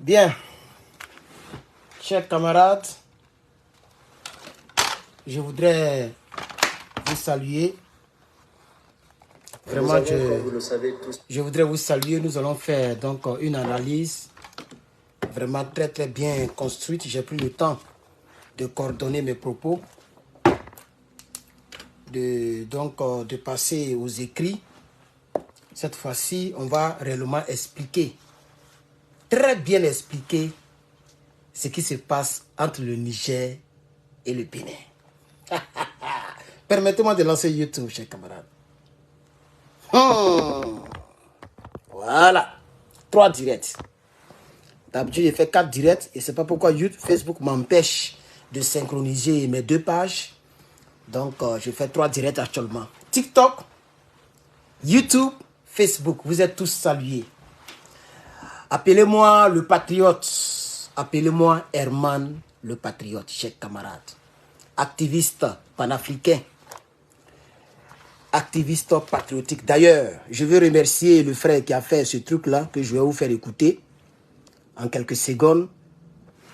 Bien, chers camarades, je voudrais vous saluer. Vraiment, je voudrais vous saluer. Nous allons faire donc une analyse vraiment très très bien construite. J'ai pris le temps de coordonner mes propos, de passer aux écrits. Cette fois-ci, on va réellement expliquer, très bien expliquer ce qui se passe entre le Niger et le Bénin. Permettez-moi de lancer YouTube, chers camarades. Voilà. 3 directs. D'habitude, j'ai fait 4 directs et c'est pas pourquoi YouTube, Facebook m'empêche de synchroniser mes 2 pages. Donc, je fais 3 directs actuellement. TikTok, YouTube, Facebook. Vous êtes tous salués. Appelez-moi le patriote. Appelez-moi Herman le patriote, chers camarades. Activiste panafricain. Activiste patriotique. D'ailleurs, je veux remercier le frère qui a fait ce truc-là, que je vais vous faire écouter en quelques secondes.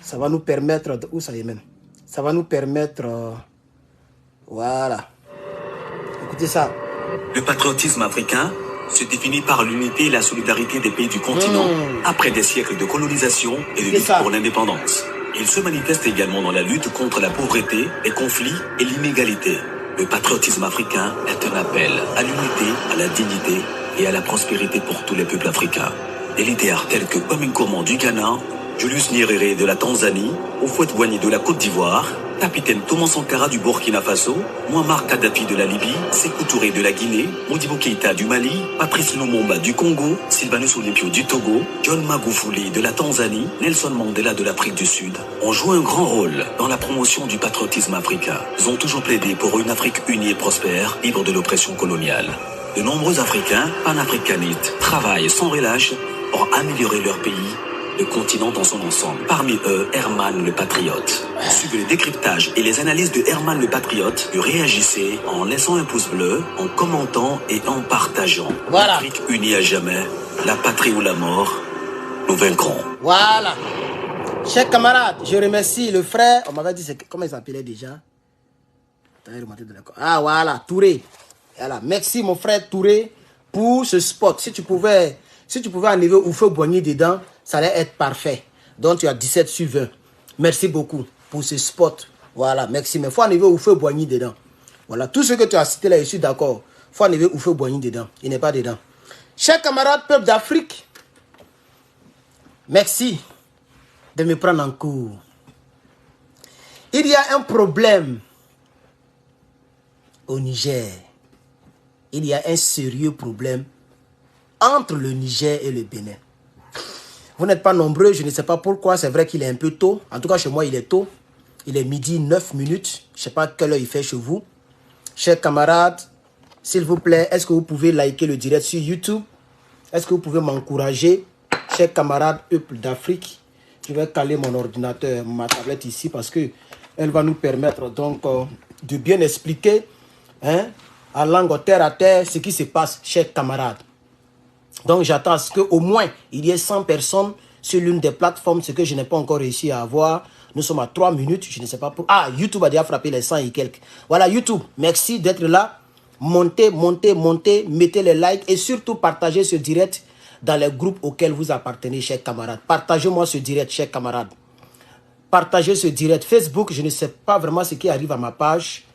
Ça va nous permettre... Où ça y est même? Ça va nous permettre... voilà. Écoutez ça. Le patriotisme africain se définit par l'unité et la solidarité des pays du continent après des siècles de colonisation et de lutte pour l'indépendance. Il se manifeste également dans la lutte contre la pauvreté, les conflits et l'inégalité. Le patriotisme africain est un appel à l'unité, à la dignité et à la prospérité pour tous les peuples africains. Des leaders tels que Kwame Nkrumah du Ghana, Julius Nyerere de la Tanzanie, Houphouët-Boigny de la Côte d'Ivoire, capitaine Thomas Sankara du Burkina Faso, Muammar Kadhafi de la Libye, Sékou Touré de la Guinée, Modibo Keïta du Mali, Patrice Lumumba du Congo, Sylvanus Olympio du Togo, John Magufuli de la Tanzanie, Nelson Mandela de l'Afrique du Sud ont joué un grand rôle dans la promotion du patriotisme africain. Ils ont toujours plaidé pour une Afrique unie et prospère, libre de l'oppression coloniale. De nombreux Africains, panafricanistes, travaillent sans relâche pour améliorer leur pays, le continent dans son ensemble. Parmi eux, Herman le Patriote. Suivez le décryptage et les analyses de Herman le Patriote. Réagissez en laissant un pouce bleu, en commentant et en partageant. Voilà. L'Afrique unie à jamais, la patrie ou la mort, nous vaincrons. Voilà. Chers camarades, je remercie le frère. On m'avait dit, comment il s'appelait déjà? Ah voilà, Touré. Voilà. Merci mon frère Touré pour ce spot. Si tu pouvais enlever Houphouët-Boigny dedans, ça allait être parfait. Donc tu as 17 sur 20. Merci beaucoup pour ce spot. Voilà, merci. Mais il faut enlever Houphouët-Boigny dedans. Voilà, tout ce que tu as cité là, je suis d'accord. Il faut enlever Houphouët-Boigny dedans. Il n'est pas dedans. Chers camarades, peuple d'Afrique, merci de me prendre en cours. Il y a un problème au Niger. Il y a un sérieux problème entre le Niger et le Bénin. Vous n'êtes pas nombreux, je ne sais pas pourquoi. C'est vrai qu'il est un peu tôt. En tout cas, chez moi, il est tôt. Il est midi 9 minutes. Je ne sais pas quelle heure il fait chez vous. Chers camarades, s'il vous plaît, est-ce que vous pouvez liker le direct sur YouTube? Est-ce que vous pouvez m'encourager? Chers camarades, peuple d'Afrique, je vais caler mon ordinateur, ma tablette ici parce que elle va nous permettre donc de bien expliquer, hein, en langue terre à terre, ce qui se passe, chers camarades. Donc j'attends à ce qu'au moins il y ait 100 personnes sur l'une des plateformes, ce que je n'ai pas encore réussi à avoir. Nous sommes à 3 minutes, je ne sais pas pour... Ah, YouTube a déjà frappé les 100 et quelques. Voilà, YouTube, merci d'être là. Montez, montez, montez, mettez les likes et surtout partagez ce direct dans les groupes auxquels vous appartenez, chers camarades. Partagez-moi ce direct, chers camarades. Partagez ce direct. Facebook, je ne sais pas vraiment ce qui arrive à ma page.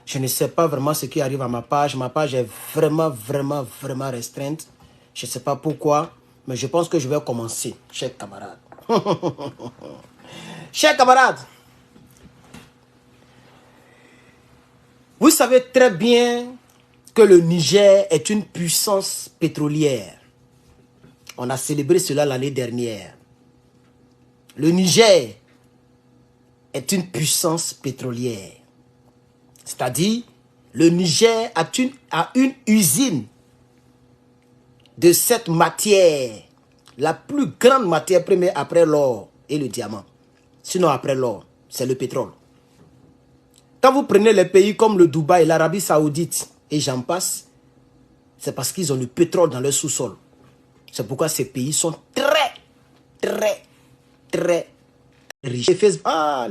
Je ne sais pas vraiment ce qui arrive à ma page. Ma page est vraiment, vraiment, vraiment restreinte. Je ne sais pas pourquoi, mais je pense que je vais commencer, chers camarades. Chers camarades, vous savez très bien que le Niger est une puissance pétrolière. On a célébré cela l'année dernière. Le Niger est une puissance pétrolière. C'est-à-dire, le Niger a une usine de cette matière, la plus grande matière première après l'or et le diamant. Sinon après l'or, c'est le pétrole. Quand vous prenez les pays comme le Dubaï, l'Arabie Saoudite et j'en passe, c'est parce qu'ils ont le pétrole dans leur sous-sol. C'est pourquoi ces pays sont très, très très riche. Et Facebook,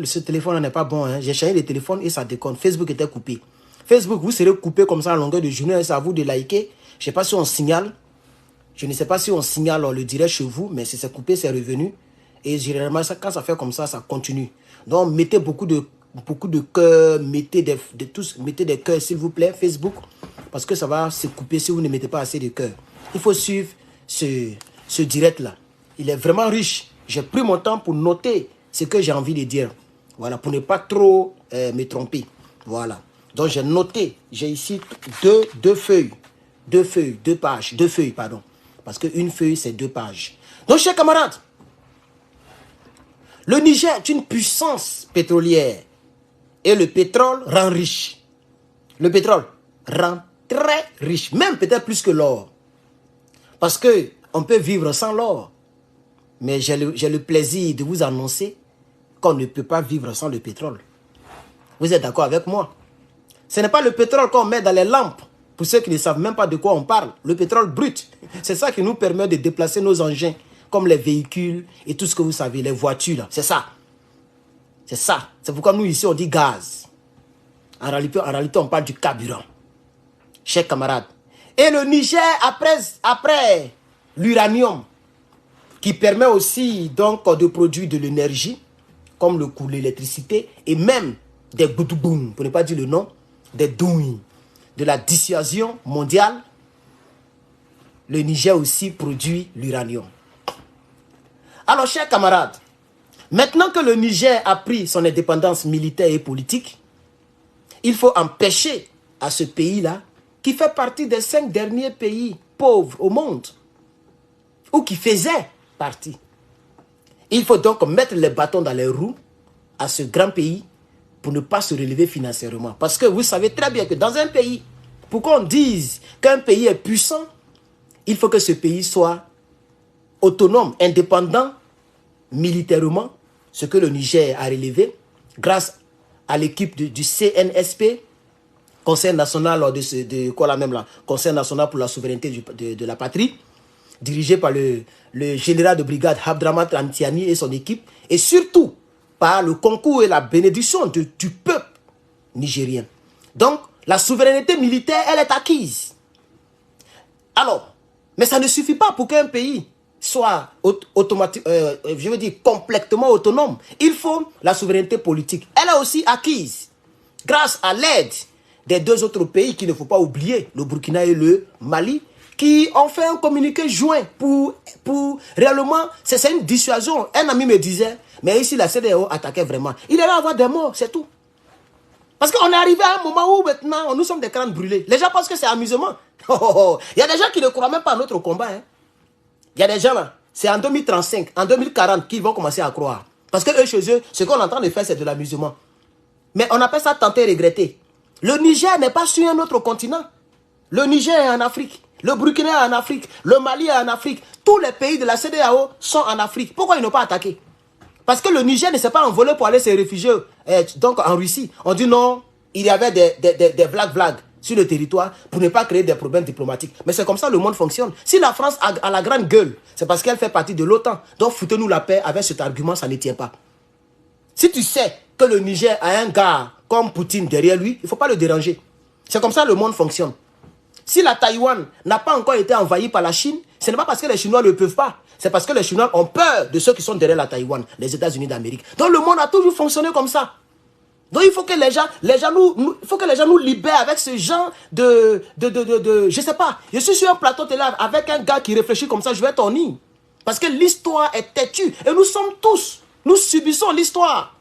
ce téléphone n'est pas bon. Hein. J'ai changé le téléphone et ça déconne. Facebook était coupé. Facebook, vous serez coupé comme ça à longueur de journée. C'est à vous de liker. Je ne sais pas si on signale. Je ne sais pas si on signale, on le dirait chez vous. Mais si c'est coupé, c'est revenu. Et généralement, quand ça fait comme ça, ça continue. Donc, mettez beaucoup de cœurs. Mettez des cœurs, s'il vous plaît, Facebook. Parce que ça va se couper si vous ne mettez pas assez de cœurs. Il faut suivre ce direct-là. Il est vraiment riche. J'ai pris mon temps pour noter ce que j'ai envie de dire. Voilà, pour ne pas trop me tromper. Voilà. Donc, j'ai noté. J'ai ici deux feuilles. Deux feuilles, pardon. Parce qu'une feuille, c'est 2 pages. Donc, chers camarades, le Niger est une puissance pétrolière. Et le pétrole rend riche. Le pétrole rend très riche. Même peut-être plus que l'or. Parce qu'on peut vivre sans l'or. Mais j'ai le plaisir de vous annoncer qu'on ne peut pas vivre sans le pétrole. Vous êtes d'accord avec moi? Ce n'est pas le pétrole qu'on met dans les lampes. Pour ceux qui ne savent même pas de quoi on parle. Le pétrole brut. C'est ça qui nous permet de déplacer nos engins. Comme les véhicules et tout ce que vous savez. Les voitures. C'est ça. C'est ça. C'est pourquoi nous ici on dit gaz. En réalité on parle du carburant. Chers camarades. Et le Niger après l'uranium. Qui permet aussi donc de produire de l'énergie. Comme l'électricité. Et même des boudouboum. Pour ne pas dire le nom. Des douilles. De la dissuasion mondiale, le Niger aussi produit l'uranium. Alors, chers camarades, maintenant que le Niger a pris son indépendance militaire et politique, il faut empêcher à ce pays-là, qui fait partie des 5 derniers pays pauvres au monde, ou qui faisait partie. Il faut donc mettre les bâtons dans les roues à ce grand pays pour ne pas se relever financièrement. Parce que vous savez très bien que dans un pays, pour qu'on dise qu'un pays est puissant, il faut que ce pays soit autonome, indépendant, militairement, ce que le Niger a relevé, grâce à l'équipe du CNSP, Conseil national Conseil national pour la souveraineté de la patrie, dirigé par le général de brigade Abdraman Antiani et son équipe, et surtout par le concours et la bénédiction du peuple nigérien. Donc, la souveraineté militaire, elle est acquise. Alors, mais ça ne suffit pas pour qu'un pays soit complètement autonome. Il faut la souveraineté politique. Elle est aussi acquise grâce à l'aide des 2 autres pays qu'il ne faut pas oublier, le Burkina et le Mali, qui ont fait un communiqué joint pour réellement, c'est une dissuasion. Un ami me disait, mais ici la CEDEAO attaquait vraiment. Il allait avoir des morts, c'est tout. Parce qu'on est arrivé à un moment où maintenant, nous sommes des crânes brûlés. Les gens pensent que c'est amusement. Il y a des gens qui ne croient même pas à notre combat. Hein. Il y a des gens là, c'est en 2035, en 2040 qu'ils vont commencer à croire. Parce que eux, chez eux, ce qu'on est en train de faire, c'est de l'amusement. Mais on appelle ça tenter et regretter. Le Niger n'est pas sur un autre continent. Le Niger est en Afrique. Le Burkina est en Afrique. Le Mali est en Afrique. Tous les pays de la CEDEAO sont en Afrique. Pourquoi ils n'ont pas attaqué? Parce que le Niger ne s'est pas envolé pour aller se réfugier donc en Russie. On dit non, il y avait des blagues sur le territoire pour ne pas créer des problèmes diplomatiques. Mais c'est comme ça le monde fonctionne. Si la France a la grande gueule, c'est parce qu'elle fait partie de l'OTAN. Donc foutez-nous la paix avec cet argument, ça ne tient pas. Si tu sais que le Niger a un gars comme Poutine derrière lui, il ne faut pas le déranger. C'est comme ça le monde fonctionne. Si la Taïwan n'a pas encore été envahie par la Chine, ce n'est pas parce que les Chinois ne peuvent pas. C'est parce que les Chinois ont peur de ceux qui sont derrière la Taïwan, les États-Unis d'Amérique. Donc le monde a toujours fonctionné comme ça. Donc il faut que les gens nous libèrent avec ce genre je sais pas. Je suis sur un plateau télé avec un gars qui réfléchit comme ça, je vais être en ligne. Parce que l'histoire est têtue. Et nous subissons l'histoire.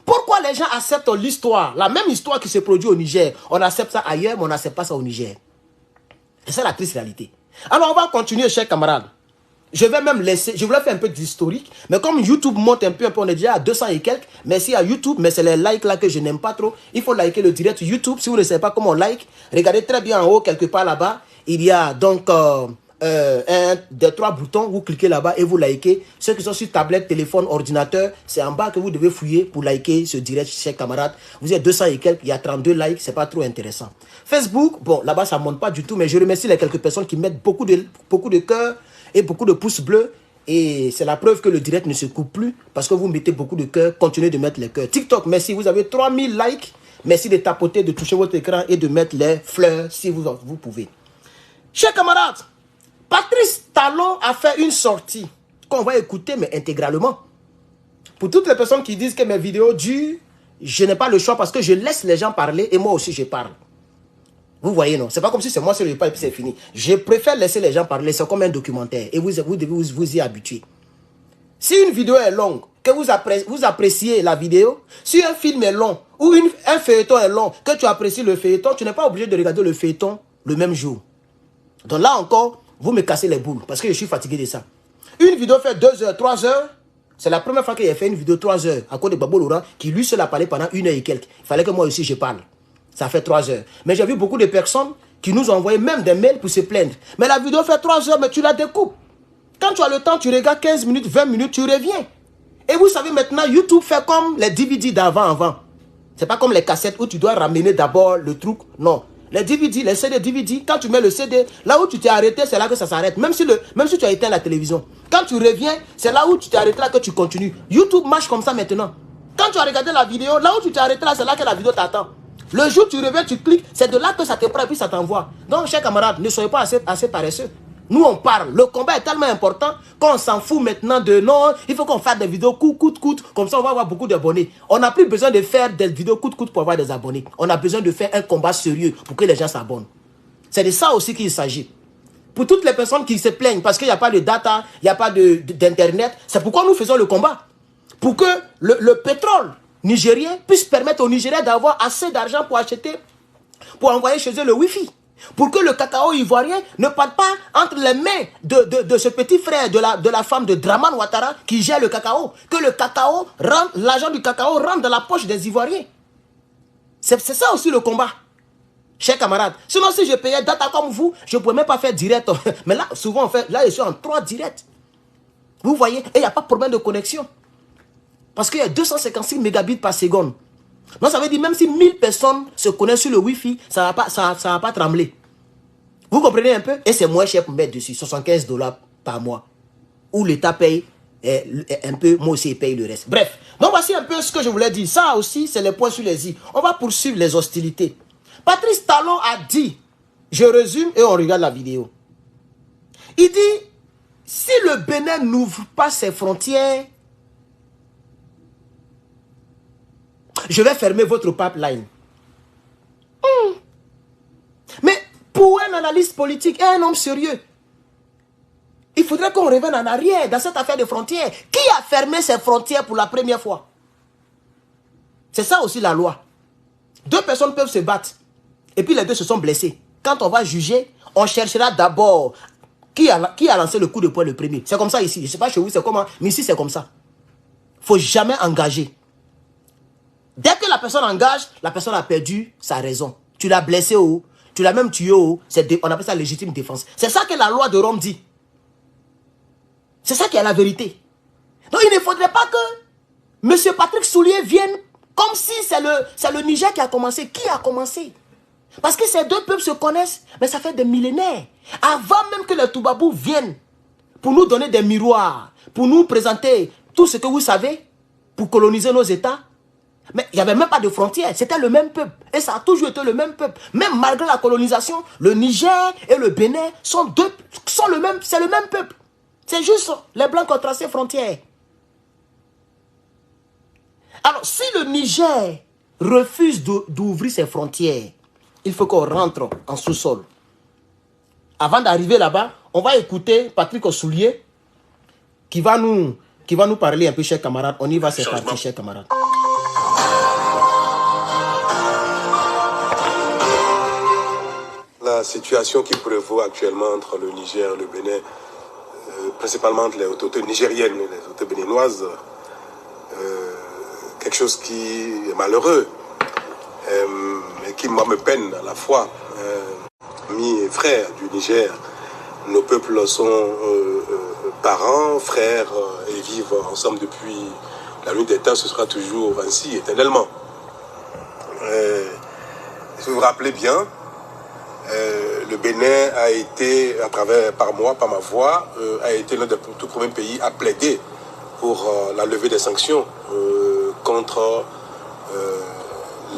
Pourquoi les gens acceptent l'histoire, la même histoire qui se produit au Niger? On accepte ça ailleurs, mais on n'accepte pas ça au Niger. Et c'est la triste réalité. Alors on va continuer, chers camarades. Je vais même laisser, je voulais faire un peu d'historique, mais comme YouTube monte un peu, on est déjà à 200 et quelques. Merci à YouTube, mais c'est les likes là que je n'aime pas trop. Il faut liker le direct YouTube. Si vous ne savez pas comment on like, regardez très bien en haut, quelque part là-bas. Il y a donc un des 3 boutons. Vous cliquez là-bas et vous likez. Ceux qui sont sur tablette, téléphone, ordinateur, c'est en bas que vous devez fouiller pour liker ce direct, chers camarades. Vous êtes 200 et quelques, il y a 32 likes, c'est pas trop intéressant. Facebook, bon, là-bas ça monte pas du tout, mais je remercie les quelques personnes qui mettent beaucoup de cœurs et beaucoup de pouces bleus Et c'est la preuve que le direct ne se coupe plus parce que vous mettez beaucoup de cœurs. Continuez de mettre les cœurs. TikTok, merci. Vous avez 3000 likes. Merci de tapoter, de toucher votre écran et de mettre les fleurs si vous pouvez. Chers camarades, Patrice Talon a fait une sortie qu'on va écouter, mais intégralement. Pour toutes les personnes qui disent que mes vidéos durent, je n'ai pas le choix parce que je laisse les gens parler et moi aussi je parle. Vous voyez, non? C'est pas comme si c'est moi seul qui parle et puis c'est fini. Je préfère laisser les gens parler, c'est comme un documentaire et vous devez vous y habituer. Si une vidéo est longue, que vous appréciez la vidéo, si un film est long ou un feuilleton est long, que tu apprécies le feuilleton, tu n'es pas obligé de regarder le feuilleton le même jour. Donc là encore, vous me cassez les boules parce que je suis fatigué de ça. Une vidéo fait 2 heures, 3 heures. C'est la première fois qu'il a fait une vidéo 3 heures à cause de Babo Laurent qui lui seul a parlé pendant 1 heure et quelques. Il fallait que moi aussi je parle. Ça fait 3 heures. Mais j'ai vu beaucoup de personnes qui nous ont envoyé même des mails pour se plaindre. Mais la vidéo fait 3 heures, mais tu la découpes. Quand tu as le temps, tu regardes 15 minutes, 20 minutes, tu reviens. Et vous savez maintenant, YouTube fait comme les DVD d'avant. C'est pas comme les cassettes où tu dois ramener d'abord le truc. Non. Les DVD, les CD, DVD, quand tu mets le CD, là où tu t'es arrêté, c'est là que ça s'arrête. Même si tu as éteint la télévision. Quand tu reviens, c'est là où tu t'es arrêté, là que tu continues. YouTube marche comme ça maintenant. Quand tu as regardé la vidéo, là où tu t'es arrêté, là, c'est là que la vidéo t'attend. Le jour où tu reviens, tu cliques, c'est de là que ça te prend et puis ça t'envoie. Donc, chers camarades, ne soyez pas assez paresseux. Nous, on parle. Le combat est tellement important qu'on s'en fout maintenant de non, il faut qu'on fasse des vidéos coûte. Comme ça, on va avoir beaucoup d'abonnés. On n'a plus besoin de faire des vidéos coûte pour avoir des abonnés. On a besoin de faire un combat sérieux pour que les gens s'abonnent. C'est de ça aussi qu'il s'agit. Pour toutes les personnes qui se plaignent parce qu'il n'y a pas de data, il n'y a pas d'internet, c'est pourquoi nous faisons le combat. Pour que le pétrole nigérien puisse permettre aux Nigériens d'avoir assez d'argent pour acheter, pour envoyer chez eux le Wi-Fi. Pour que le cacao ivoirien ne parte pas entre les mains de ce petit frère de la femme de Draman Ouattara qui gère le cacao. Que le cacao rentre, l'argent du cacao rentre dans la poche des Ivoiriens. C'est ça aussi le combat. Chers camarades, sinon si je payais data comme vous, je ne pourrais même pas faire direct. Mais là, souvent on fait, là je suis en 3 directs. Vous voyez, et il n'y a pas de problème de connexion. Parce qu'il y a 256 mégabits par seconde. Donc ça veut dire même si 1000 personnes se connaissent sur le Wi-Fi, ça va pas trembler. Vous comprenez un peu? Et c'est moins cher pour mettre dessus, $75 par mois. Où l'État paye un peu, moi aussi paye le reste. Bref, donc voici un peu ce que je voulais dire. Ça aussi, c'est les points sur les i. On va poursuivre les hostilités. Patrice Talon a dit, je résume et on regarde la vidéo. Il dit, si le Bénin n'ouvre pas ses frontières, je vais fermer votre pipeline. Mais pour un analyste politique et un homme sérieux, il faudrait qu'on revienne en arrière dans cette affaire de frontières. Qui a fermé ses frontières pour la première fois? C'est ça aussi la loi. 2 personnes peuvent se battre et puis les 2 se sont blessés. Quand on va juger, on cherchera d'abord qui a lancé le coup de poing le premier. C'est comme ça ici. Je ne sais pas chez vous c'est comment, mais ici c'est comme ça. Il ne faut jamais engager. Dès que la personne engage, la personne a perdu sa raison. Tu l'as blessé ou tu l'as même tué ou on appelle ça légitime défense. C'est ça que la loi de Rome dit. C'est ça qui est la vérité. Donc il ne faudrait pas que M. Patrick Soulier vienne comme si c'est le Niger qui a commencé. Qui a commencé? Parce que ces 2 peuples se connaissent, mais ça fait des millénaires. Avant même que les Toubabous viennent pour nous donner des miroirs, pour nous présenter tout ce que vous savez, pour coloniser nos États. Mais il n'y avait même pas de frontières, c'était le même peuple. Et ça a toujours été le même peuple. Même malgré la colonisation, le Niger et le Bénin c'est le même peuple. C'est juste les Blancs qui ont tracé frontières. Alors, si le Niger refuse d'ouvrir ses frontières, il faut qu'on rentre en sous-sol. Avant d'arriver là-bas, on va écouter Patrick Soulier qui va nous parler un peu, chers camarades. On y va, c'est parti, chers camarades. La situation qui prévaut actuellement entre le Niger et le Bénin, principalement entre les autorités nigériennes et les autorités béninoises, quelque chose qui est malheureux et qui moi me peine à la fois. Amis et frères du Niger, nos peuples sont parents, frères et vivent ensemble depuis la nuit des temps, ce sera toujours ainsi éternellement. Si vous vous rappelez bien, le Bénin a été, par ma voix, a été l'un des tout premiers pays à plaider pour la levée des sanctions contre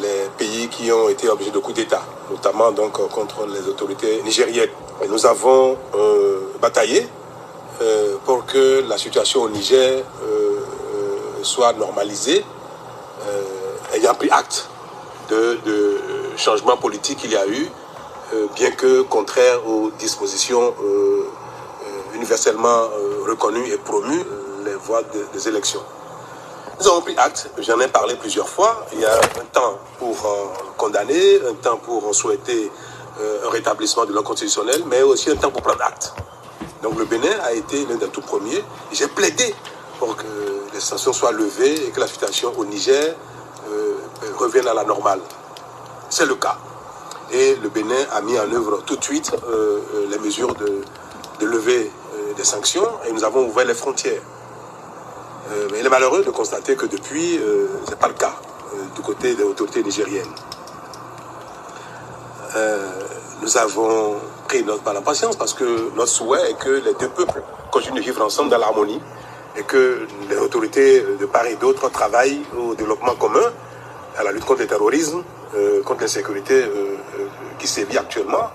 les pays qui ont été obligés de coup d'État, notamment donc contre les autorités nigériennes. Et nous avons bataillé pour que la situation au Niger soit normalisée, ayant pris acte de changement politique qu'il y a eu, bien que contraire aux dispositions universellement reconnues et promues, les voies des élections. Nous avons pris acte, j'en ai parlé plusieurs fois. Il y a un temps pour condamner, un temps pour souhaiter un rétablissement de l'ordre constitutionnel, mais aussi un temps pour prendre acte. Donc le Bénin a été l'un des tout premiers. J'ai plaidé pour que les sanctions soient levées et que la situation au Niger revienne à la normale. C'est le cas. Et le Bénin a mis en œuvre tout de suite les mesures de levée des sanctions et nous avons ouvert les frontières. Mais il est malheureux de constater que depuis, ce n'est pas le cas du côté des autorités nigériennes. Nous avons pris notre mal en patience parce que notre souhait est que les deux peuples continuent de vivre ensemble dans l'harmonie et que les autorités de part et d'autre travaillent au développement commun, à la lutte contre le terrorisme, contre l'insécurité qui sévit actuellement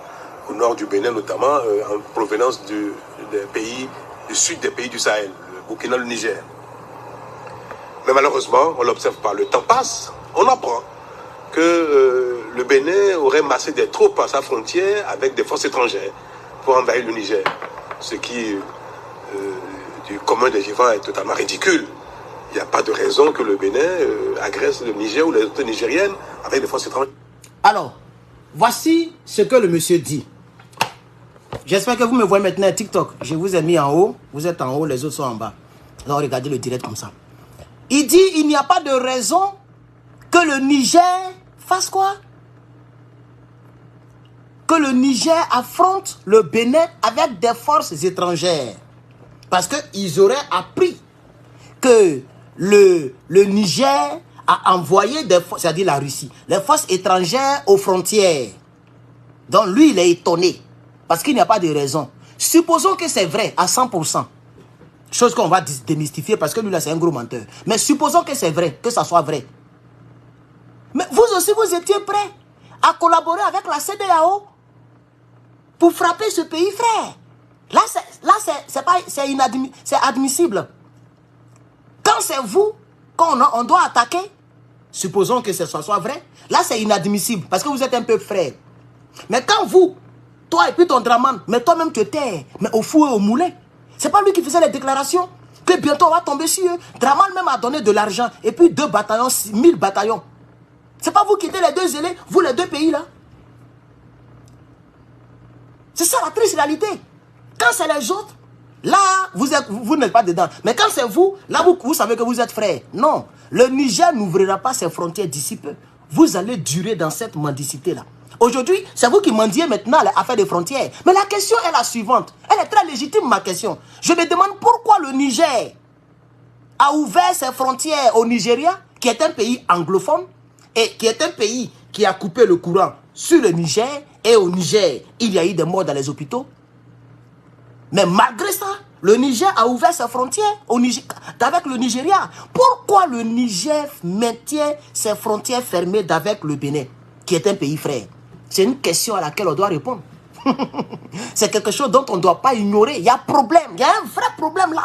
au nord du Bénin, notamment en provenance du sud des pays du Sahel, le Burkina, le Niger. Mais malheureusement, on ne l'observe pas. Le temps passe, on apprend que le Bénin aurait massé des troupes à sa frontière avec des forces étrangères pour envahir le Niger. Ce qui, du commun des vivants, est totalement ridicule. Il n'y a pas de raison que le Bénin agresse le Niger ou les autorités nigériennes avec des forces étrangères. Alors, voici ce que le monsieur dit. J'espère que vous me voyez maintenant à TikTok. Je vous ai mis en haut. Vous êtes en haut, les autres sont en bas. Alors, regardez le direct comme ça. Il dit il n'y a pas de raison que le Niger fasse quoi? Que le Niger affronte le Bénin avec des forces étrangères. Parce qu'ils auraient appris que le Niger a envoyé des forces, c'est-à-dire la Russie, les forces étrangères aux frontières. Donc lui, il est étonné. Parce qu'il n'y a pas de raison. Supposons que c'est vrai à 100%. Chose qu'on va démystifier parce que lui là c'est un gros menteur. Mais supposons que c'est vrai, que ça soit vrai. Mais vous aussi vous étiez prêts à collaborer avec la CEDEAO pour frapper ce pays frère. Là c'est admissible. Quand c'est vous, quand on doit attaquer, supposons que ce soit vrai, là c'est inadmissible parce que vous êtes un peu frère. Mais quand vous, toi et puis ton Draman, mais toi-même tu étais mais au fou et au moulin. C'est pas lui qui faisait les déclarations que bientôt on va tomber sur eux. Draman même a donné de l'argent. Et puis 2 bataillons, 1000 bataillons. C'est pas vous qui êtes les deux zélés, vous les deux pays là. C'est ça la triste réalité. Quand c'est les autres, là, vous n'êtes pas dedans. Mais quand c'est vous, là, vous savez que vous êtes frères. Non, le Niger n'ouvrira pas ses frontières d'ici peu. Vous allez durer dans cette mendicité-là. Aujourd'hui, c'est vous qui mendiez maintenant l'affaire des frontières. Mais la question est la suivante. Elle est très légitime, ma question. Je me demande pourquoi le Niger a ouvert ses frontières au Nigeria, qui est un pays anglophone, et qui est un pays qui a coupé le courant sur le Niger, et au Niger, il y a eu des morts dans les hôpitaux. Mais malgré ça, le Niger a ouvert ses frontières avec le Nigeria. Pourquoi le Niger maintient ses frontières fermées avec le Bénin, qui est un pays frère? C'est une question à laquelle on doit répondre. C'est quelque chose dont on ne doit pas ignorer. Il y a problème, il y a un vrai problème là.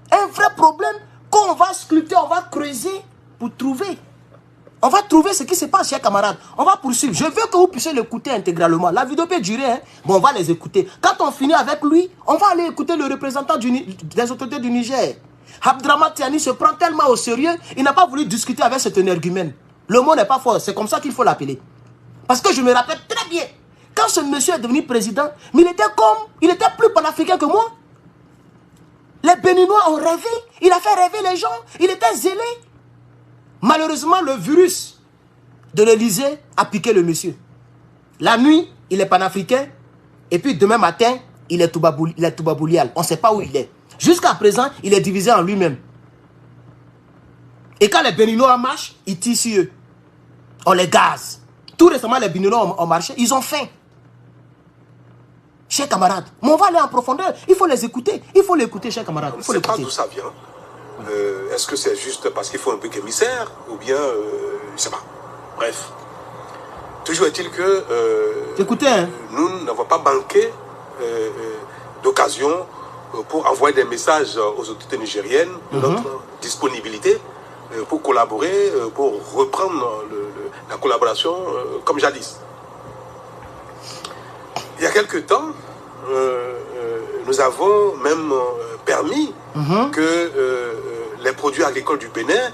Un vrai problème qu'on va sculpter, on va creuser pour trouver. On va trouver ce qui se passe, chers camarades. On va poursuivre. Je veux que vous puissiez l'écouter intégralement. La vidéo peut durer, hein. Bon, on va les écouter. Quand on finit avec lui, on va aller écouter le représentant des autorités du Niger. Abdraman Tiani se prend tellement au sérieux, il n'a pas voulu discuter avec cet énergumène. Le mot n'est pas fort, c'est comme ça qu'il faut l'appeler. Parce que je me rappelle très bien, quand ce monsieur est devenu président, mais il était plus panafricain que moi. Les Béninois ont rêvé, il a fait rêver les gens, il était zélé. Malheureusement, le virus de l'Élysée a piqué le monsieur. La nuit, il est panafricain, et puis demain matin, il est toubaboulial. On ne sait pas où il est. Jusqu'à présent, il est divisé en lui-même. Et quand les Béninois marchent, ils tirent sur eux. On les gaze. Tout récemment, les Béninois ont marché, ils ont faim. chers camarades. Mais on va aller en profondeur. Il faut les écouter. Il faut l'écouter, chers camarades. Il faut l'écouter. Je ne sais pas d'où ça vient. Est-ce que c'est juste parce qu'il faut un bouc émissaire ou bien, je ne sais pas. Bref. Toujours est-il que écoutez, hein. Nous n'avons pas manqué d'occasion pour envoyer des messages aux autorités nigériennes de notre disponibilité pour collaborer, pour reprendre la collaboration comme jadis. Il y a quelque temps, nous avons même permis que les produits agricoles du Bénin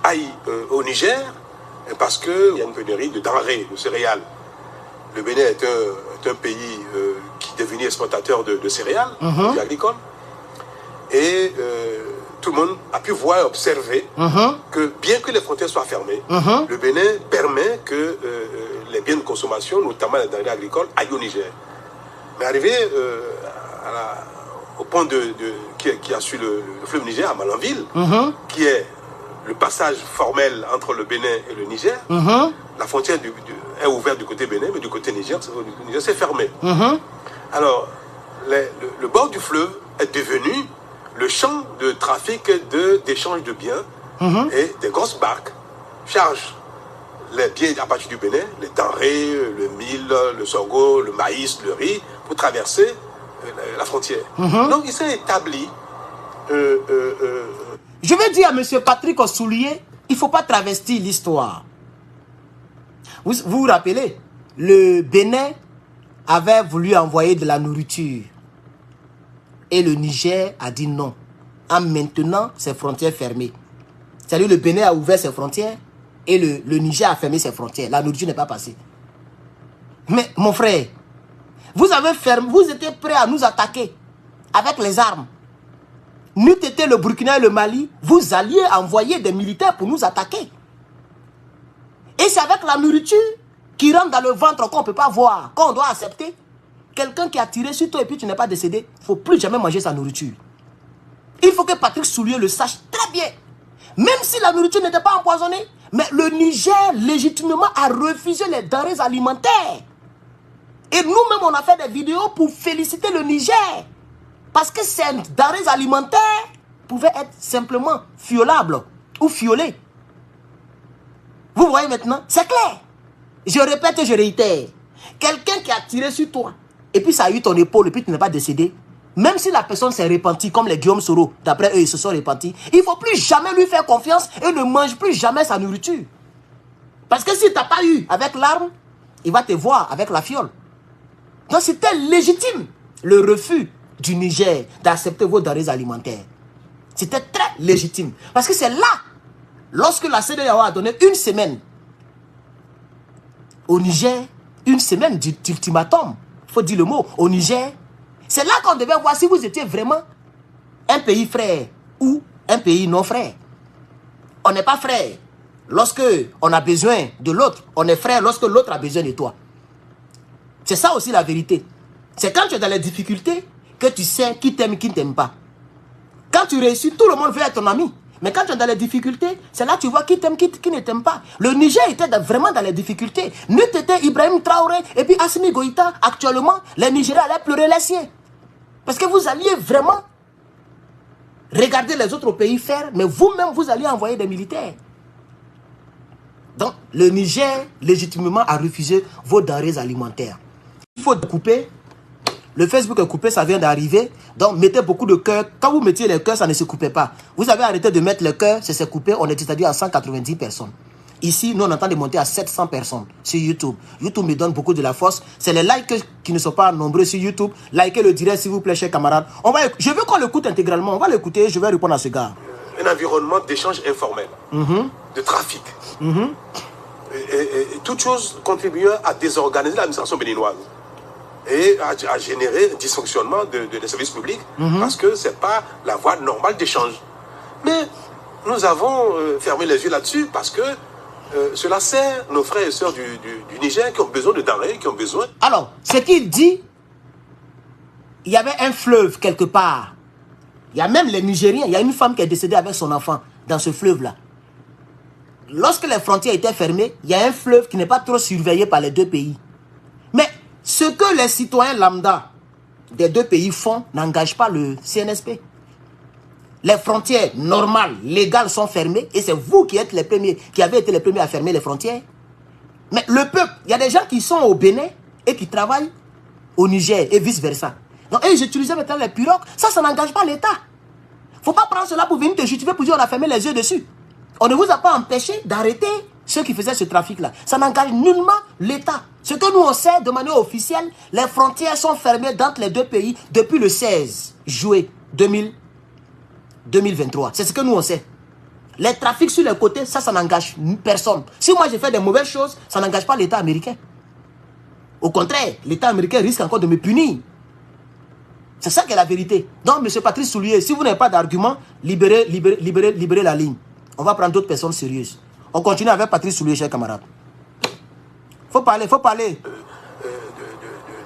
aillent au Niger parce qu'il y a une pénurie de denrées, de céréales. Le Bénin est un pays qui est devenu exportateur de céréales, produits agricoles. Et tout le monde a pu voir et observer que bien que les frontières soient fermées, le Bénin permet que les biens de consommation, notamment les denrées agricoles, aillent au Niger. Mais arrivé au point qui a su le fleuve Niger, à Malanville, qui est le passage formel entre le Bénin et le Niger, la frontière est ouverte du côté Bénin, mais du côté Niger, c'est fermé. Alors, le bord du fleuve est devenu le champ de trafic d'échange de biens et des grosses barques chargent les biens à partir du Bénin, les denrées, le mil, le sorgho, le maïs, le riz, pour traverser la frontière. Donc, il s'est établi... Je vais dire à M. Patrick Soulier, il ne faut pas travestir l'histoire. Vous vous rappelez, le Bénin avait voulu envoyer de la nourriture. Et le Niger a dit non, en maintenant ses frontières fermées. C'est-à-dire le Bénin a ouvert ses frontières et le Niger a fermé ses frontières. La nourriture n'est pas passée. Mais mon frère, vous étiez prêts à nous attaquer avec les armes. N'eût été le Burkina et le Mali, vous alliez envoyer des militaires pour nous attaquer. Et c'est avec la nourriture qui rentre dans le ventre qu'on ne peut pas voir, qu'on doit accepter. Quelqu'un qui a tiré sur toi et puis tu n'es pas décédé, il ne faut plus jamais manger sa nourriture. Il faut que Patrick Soulier le sache très bien. Même si la nourriture n'était pas empoisonnée, mais le Niger légitimement a refusé les denrées alimentaires. Et nous-mêmes, on a fait des vidéos pour féliciter le Niger. Parce que ces denrées alimentaires pouvaient être simplement fiolables ou fiolées. Vous voyez maintenant, c'est clair. Je répète et je réitère. Quelqu'un qui a tiré sur toi, et puis ça a eu ton épaule, et puis tu n'es pas décédé, même si la personne s'est repentie, comme les Guillaume Soro, d'après eux, ils se sont repentis, il ne faut plus jamais lui faire confiance et ne mange plus jamais sa nourriture. Parce que si tu n'as pas eu avec l'arme, il va te voir avec la fiole. Donc c'était légitime, le refus du Niger d'accepter vos denrées alimentaires. C'était très légitime. Parce que c'est là, lorsque la CEDEAO a donné une semaine au Niger, une semaine d'ultimatum, il faut dire le mot, au Niger, c'est là qu'on devait voir si vous étiez vraiment un pays frère ou un pays non frère. On n'est pas frère lorsque on a besoin de l'autre, on est frère lorsque l'autre a besoin de toi. C'est ça aussi la vérité. C'est quand tu es dans les difficultés que tu sais qui t'aime et qui ne t'aime pas. Quand tu réussis, tout le monde veut être ton ami. Mais quand tu es dans les difficultés, c'est là que tu vois qui t'aime, qui ne t'aime pas. Le Niger était vraiment dans les difficultés. N'eût été Ibrahim Traoré et puis Assimi Goïta, actuellement, les Nigériens allaient pleurer les siens. Parce que vous alliez vraiment regarder les autres pays faire, mais vous-même, vous alliez envoyer des militaires. Donc, le Niger, légitimement, a refusé vos denrées alimentaires. Il faut couper. Le Facebook est coupé, ça vient d'arriver. Donc, mettez beaucoup de cœurs. Quand vous mettiez les cœurs, ça ne se coupait pas. Vous avez arrêté de mettre les cœurs, ça s'est coupé. On est c'est-à-dire à 190 personnes. Ici, nous, on entend de monter à 700 personnes sur YouTube. YouTube me donne beaucoup de la force. C'est les likes qui ne sont pas nombreux sur YouTube. Likez le direct, s'il vous plaît, chers camarades. Je veux qu'on l'écoute intégralement. On va l'écouter. Je vais répondre à ce gars. Un environnement d'échange informel, de trafic. Et toute chose contribuant à désorganiser l'administration béninoise et à générer un dysfonctionnement des services publics parce que ce n'est pas la voie normale d'échange. Mais nous avons fermé les yeux là-dessus parce que cela sert nos frères et sœurs du Niger qui ont besoin de denrées, qui ont besoin... Alors, ce qu'il dit, il y avait un fleuve quelque part. Il y a même les Nigériens, il y a une femme qui est décédée avec son enfant dans ce fleuve-là. Lorsque les frontières étaient fermées, il y a un fleuve qui n'est pas trop surveillé par les deux pays. Mais ce que les citoyens lambda des deux pays font n'engage pas le CNSP. Les frontières normales, légales sont fermées et c'est vous qui êtes les premiers, qui avez été les premiers à fermer les frontières. Mais le peuple, il y a des gens qui sont au Bénin et qui travaillent au Niger et vice-versa. Donc, ils utilisaient maintenant les pirogues. Ça n'engage pas l'État. Il ne faut pas prendre cela pour venir te justifier pour dire on a fermé les yeux dessus. On ne vous a pas empêché d'arrêter ceux qui faisaient ce trafic-là. Ça n'engage nullement l'État. Ce que nous on sait de manière officielle, les frontières sont fermées entre les deux pays depuis le 16 juillet 2023. C'est ce que nous on sait. Les trafics sur les côtés, ça n'engage personne. Si moi j'ai fait des mauvaises choses, ça n'engage pas l'État américain. Au contraire, l'État américain risque encore de me punir. C'est ça qui est la vérité. Donc, M. Patrice Soulier, si vous n'avez pas d'argument, libérez la ligne. On va prendre d'autres personnes sérieuses. On continue avec Patrice Soulier, chers camarades. Faut parler.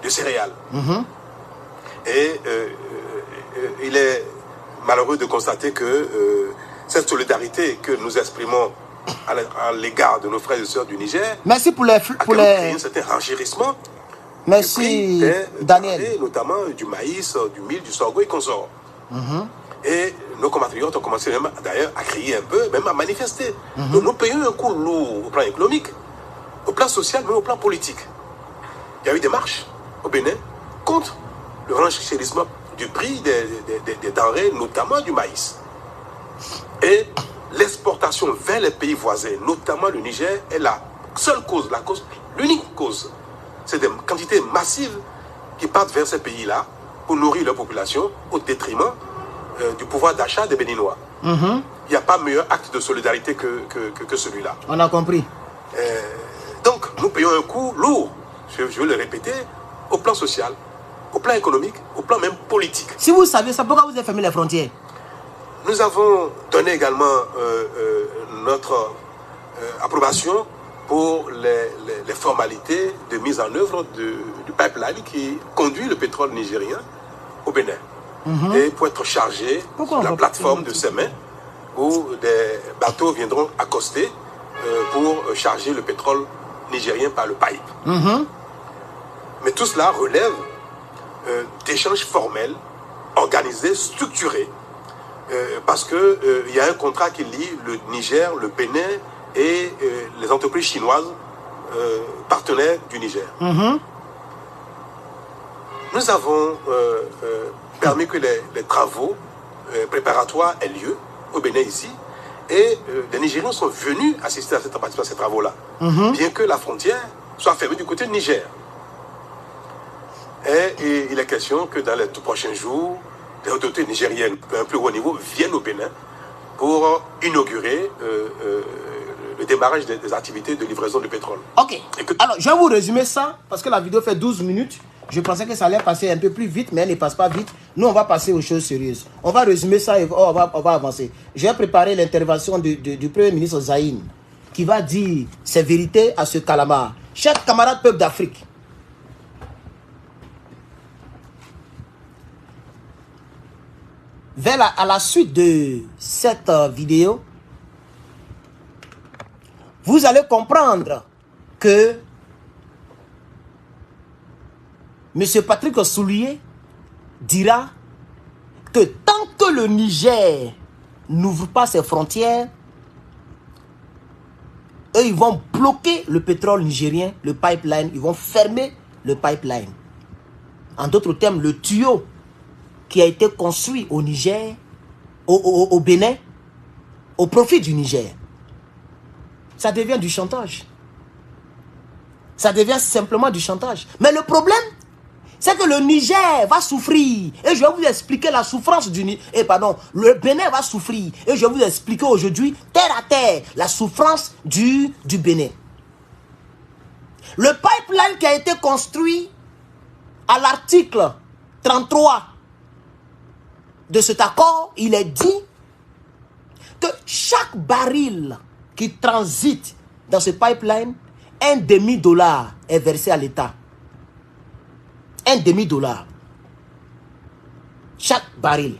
De céréales. Et il est malheureux de constater que cette solidarité que nous exprimons à l'égard de nos frères et sœurs du Niger, merci pour les un certain renchérissement. Merci Daniel. Notamment du maïs, du mil, du sorgho et consorts. Et nos compatriotes ont commencé même d'ailleurs à crier un peu, même à manifester. Donc nous payons un coup lourd au plan économique, au plan social, mais au plan politique. Il y a eu des marches au Bénin contre le renchérissement du prix des denrées, notamment du maïs. Et l'exportation vers les pays voisins, notamment le Niger, est la seule cause, l'unique cause. C'est des quantités massives qui partent vers ces pays-là pour nourrir leur population au détriment du pouvoir d'achat des Béninois. Il n'y a pas meilleur acte de solidarité que celui-là. On a compris. Donc, nous payons un coût lourd, je veux le répéter, au plan social, au plan économique, au plan même politique. Si vous savez ça, pourquoi vous avez fermé les frontières? Nous avons donné également notre approbation pour les formalités de mise en œuvre du pipeline qui conduit le pétrole nigérien au Bénin. Et pour être chargé sur la plateforme de Sémé, où des bateaux viendront accoster pour charger le pétrole nigérien par le pipe. Mais tout cela relève d'échanges formels, organisés, structurés, parce qu'il y a un contrat qui lie le Niger, le Bénin et les entreprises chinoises partenaires du Niger. Nous avons permis que les travaux préparatoires aient lieu au Bénin ici, et les Nigériens sont venus assister à ces travaux-là, bien que la frontière soit fermée du côté du Niger. Et il est question que dans les tout prochains jours, les autorités nigériennes à un plus haut niveau viennent au Bénin pour inaugurer le démarrage des activités de livraison de pétrole. Ok. Alors, je vais vous résumer ça, parce que la vidéo fait 12 minutes. Je pensais que ça allait passer un peu plus vite, mais elle ne passe pas vite. Nous, on va passer aux choses sérieuses. On va résumer ça et on va avancer. Je vais préparer l'intervention du Premier ministre Zaïne, qui va dire ses vérités à ce calamar. Chers camarades peuple d'Afrique, à la suite de cette vidéo, vous allez comprendre que M. Patrick Soulier dira que tant que le Niger n'ouvre pas ses frontières, eux, ils vont bloquer le pétrole nigérien, le pipeline, ils vont fermer le pipeline. En d'autres termes, le tuyau qui a été construit au Niger, au Bénin, au profit du Niger. Ça devient du chantage. Ça devient simplement du chantage. Mais le problème, c'est que le Niger va souffrir. Et je vais vous expliquer la souffrance du Niger. Le Bénin va souffrir. Et je vais vous expliquer aujourd'hui, terre à terre, la souffrance du Bénin. Le pipeline qui a été construit à l'article 33 de cet accord, il est dit que chaque baril qui transite dans ce pipeline, $1,5 est versé à l'État. $1,5. Chaque baril.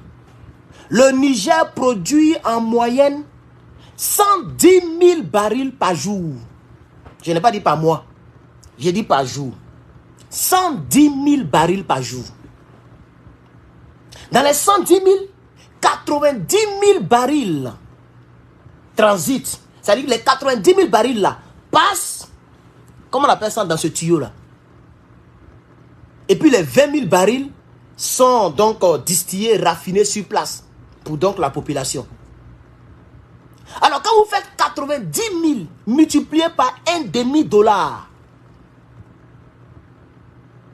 Le Niger produit en moyenne 110 000 barils par jour. Je n'ai pas dit par mois. J'ai dit par jour. 110 000 barils par jour. Dans les 110 000, 90 000 barils transitent. C'est-à-dire que les 90 000 barils là passent, comment on appelle ça, dans ce tuyau-là. Et puis les 20 000 barils sont donc distillés, raffinés sur place pour donc la population. Alors quand vous faites 90 000 multiplié par $1,5,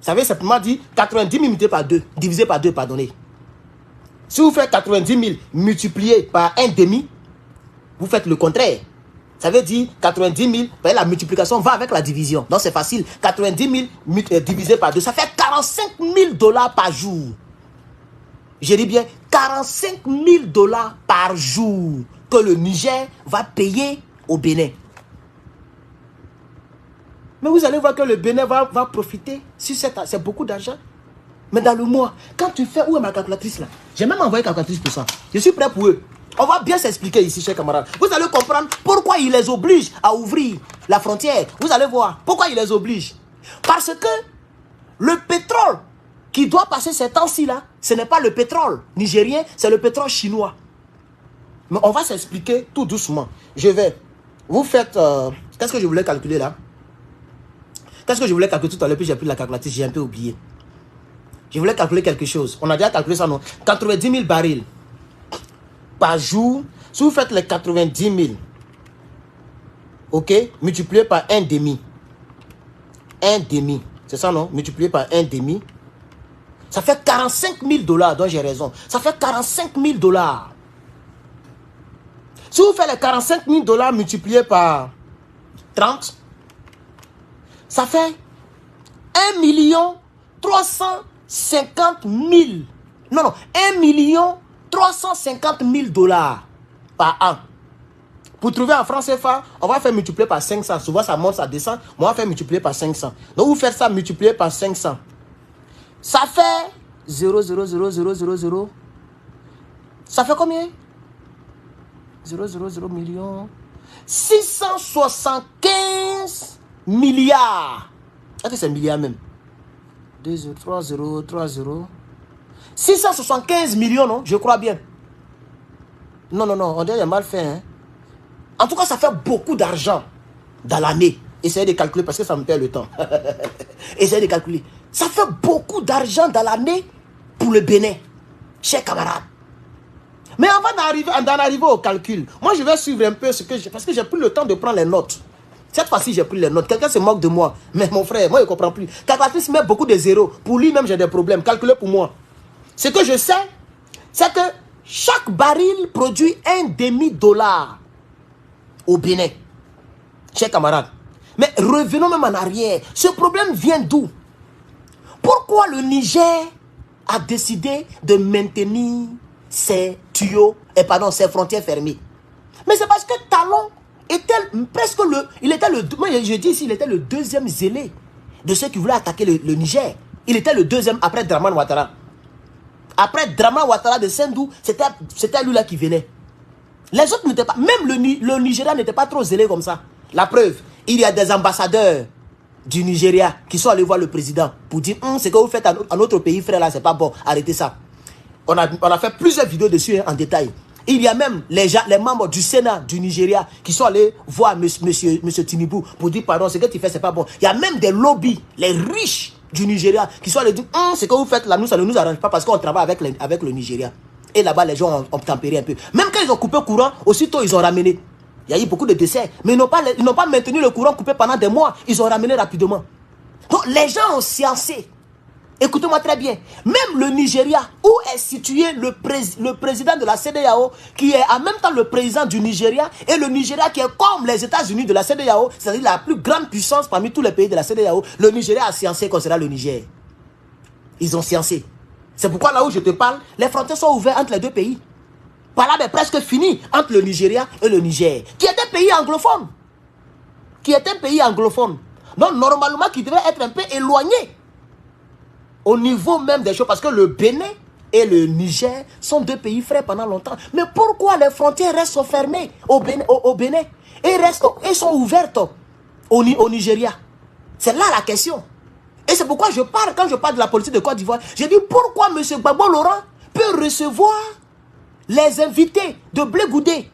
ça veut simplement dire 90 000 multiplié par 2, divisé par 2, pardonnez. Si vous faites 90 000 multiplié par 1,5, vous faites le contraire. Ça veut dire 90 000, la multiplication va avec la division. Donc c'est facile. 90 000 divisé par 2, ça fait $45 000 par jour. Je dis bien $45 000 par jour que le Niger va payer au Bénin. Mais vous allez voir que le Bénin va profiter sur c'est beaucoup d'argent. Mais dans le mois, quand tu fais, où est ma calculatrice là? J'ai même envoyé une calculatrice pour ça. Je suis prêt pour eux. On va bien s'expliquer ici, chers camarades. Vous allez comprendre pourquoi ils les obligent à ouvrir la frontière. Vous allez voir pourquoi ils les obligent. Parce que le pétrole qui doit passer ces temps-ci là, ce n'est pas le pétrole nigérien, c'est le pétrole chinois. Mais on va s'expliquer tout doucement. Je vais. Vous faites... qu'est-ce que je voulais calculer là? Qu'est-ce que je voulais calculer tout à l'heure, puis j'ai pris la calculatrice, j'ai un peu oublié. Je voulais calculer quelque chose. On a déjà calculé ça, non? 90 000 barils par jour. Si vous faites les 90 000, ok, multiplié par 1,5. 1,5. C'est ça, non? Multiplié par 1,5. Ça fait $45 000, donc j'ai raison. Ça fait $45 000. Si vous faites les $45 000 multiplié par 30, ça fait 1 350 000. Non, 1 350 000 $ par an. Pour trouver en francs CFA, on va faire multiplier par 500. Souvent, ça monte, ça descend. Mais on va faire multiplier par 500. Donc, vous faites ça multiplier par 500. Ça fait 0, 0, 0, 0, 0, 0. Ça fait combien? 0, 0, 0 millions. 675 milliards. Est-ce que c'est milliards même? 2, 0, 3, 0, 3, 0. 675 millions, non? Je crois bien. Non, on dirait mal fait. Hein? En tout cas, ça fait beaucoup d'argent dans l'année. Essayez de calculer parce que ça me perd le temps. Essayez de calculer. Ça fait beaucoup d'argent dans l'année pour le Bénin, chers camarades. Mais avant d'en arriver au calcul, moi je vais suivre un peu ce que j'ai... Parce que j'ai pris le temps de prendre les notes. Cette fois-ci, j'ai pris les notes. Quelqu'un se moque de moi. Mais mon frère, moi je ne comprends plus. Calculatrice met beaucoup de zéros. Pour lui-même, j'ai des problèmes. Calculez pour moi. Ce que je sais, c'est que chaque baril produit $1,5 au Bénin. Chers camarades. Mais revenons même en arrière. Ce problème vient d'où? Pourquoi le Niger a décidé de maintenir ses tuyaux, ses frontières fermées? Mais c'est parce que Talon était presque il était le deuxième zélé de ceux qui voulaient attaquer le Niger. Il était le deuxième après Dramane Ouattara. Après Dramane Ouattara de Sendou, c'était lui là qui venait. Les autres n'étaient pas, même le Nigeria n'était pas trop zélé comme ça. La preuve, il y a des ambassadeurs du Nigeria qui sont allés voir le président pour dire ce que vous faites à notre pays, frère, là, c'est pas bon, arrêtez ça. On a fait plusieurs vidéos dessus en détail. Il y a même les membres du Sénat du Nigeria qui sont allés voir monsieur Tinubu pour dire pardon, ce que tu fais, c'est pas bon. Il y a même des lobbies, les riches du Nigeria qui sont allés dire ce que vous faites là, nous, ça ne nous arrange pas parce qu'on travaille avec le Nigeria. Et là-bas, les gens ont tempéré un peu. Même quand ils ont coupé le courant, aussitôt ils ont ramené. Il y a eu beaucoup de décès. Mais ils n'ont pas maintenu le courant coupé pendant des mois. Ils ont ramené rapidement. Donc les gens ont sciencé. Écoutez-moi très bien. Même le Nigeria, où est situé le président de la CEDEAO, qui est en même temps le président du Nigeria, et le Nigeria qui est comme les États-Unis de la CEDEAO, c'est-à-dire la plus grande puissance parmi tous les pays de la CEDEAO, le Nigeria a sciencé concernant le Niger. Ils ont sciencé. C'est pourquoi là où je te parle, les frontières sont ouvertes entre les deux pays. Par là, mais presque fini entre le Nigeria et le Niger, qui est un pays anglophone. Donc, normalement, qui devrait être un peu éloigné au niveau même des choses, parce que le Bénin et le Niger sont deux pays frères pendant longtemps. Mais pourquoi les frontières restent fermées au Bénin et sont ouvertes au Nigeria? C'est là la question. Et c'est pourquoi quand je parle de la politique de Côte d'Ivoire, je dis pourquoi M. Gbagbo Laurent peut recevoir les invités de Blé Goudé,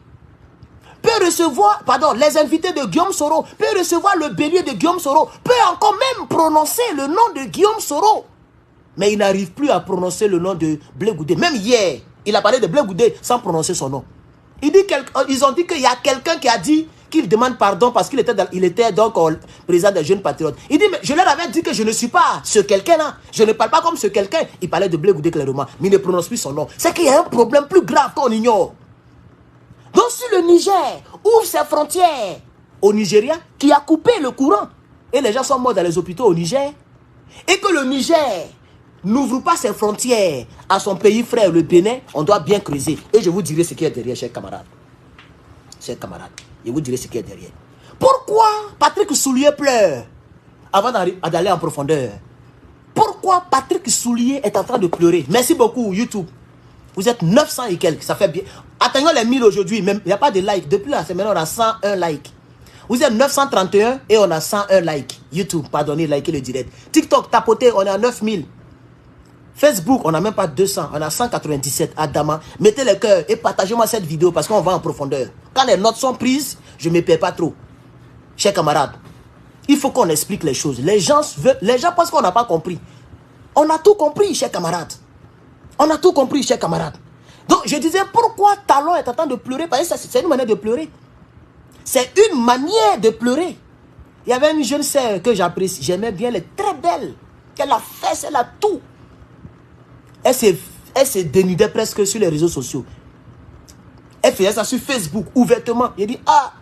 peut recevoir, pardon, les invités de Guillaume Soro, peut recevoir le bélier de Guillaume Soro, peut encore même prononcer le nom de Guillaume Soro. Mais il n'arrive plus à prononcer le nom de Blé Goudé. Même hier, il a parlé de Blé Goudé sans prononcer son nom. Ils ont dit qu'il y a quelqu'un qui a dit qu'il demande pardon parce qu'il était donc président des jeunes patriotes. Il dit, mais je leur avais dit que je ne suis pas ce quelqu'un-là. Je ne parle pas comme ce quelqu'un. Il parlait de Blé Goudé clairement, mais il ne prononce plus son nom. C'est qu'il y a un problème plus grave qu'on ignore. Donc si le Niger ouvre ses frontières au Nigeria, qui a coupé le courant, et les gens sont morts dans les hôpitaux au Niger, et que le Niger n'ouvre pas ses frontières à son pays frère, le Bénin, on doit bien creuser. Et je vous dirai ce qui est derrière, chers camarades. Chers camarades, je vous dirai ce qui est derrière. Pourquoi Patrick Soulier pleure avant d'aller en profondeur? Pourquoi Patrick Soulier est en train de pleurer? Merci beaucoup, YouTube. Vous êtes 900 et quelques, ça fait bien. Atteignons les 1000 aujourd'hui, même il n'y a pas de like. Depuis la semaine, on a 101 likes. Vous êtes 931 et on a 101 likes. YouTube, pardonnez, likez le direct. TikTok, tapotez, on est à 9000. Facebook, on n'a même pas 200, on a 197. Adama, mettez le cœur et partagez-moi cette vidéo parce qu'on va en profondeur. Quand les notes sont prises, je ne me perds pas trop. Chers camarades, il faut qu'on explique les choses. Les gens pensent qu'on n'a pas compris. On a tout compris, chers camarades. On a tout compris, chers camarades. Donc, je disais, pourquoi Talon est en train de pleurer? Parce que c'est une manière de pleurer. C'est une manière de pleurer. Il y avait une jeune sœur que j'apprécie. J'aimais bien, elle est très belle. Elle a fait, elle a tout. Elle se dénudait presque sur les réseaux sociaux. Elle faisait ça sur Facebook, ouvertement. Il dit, ah,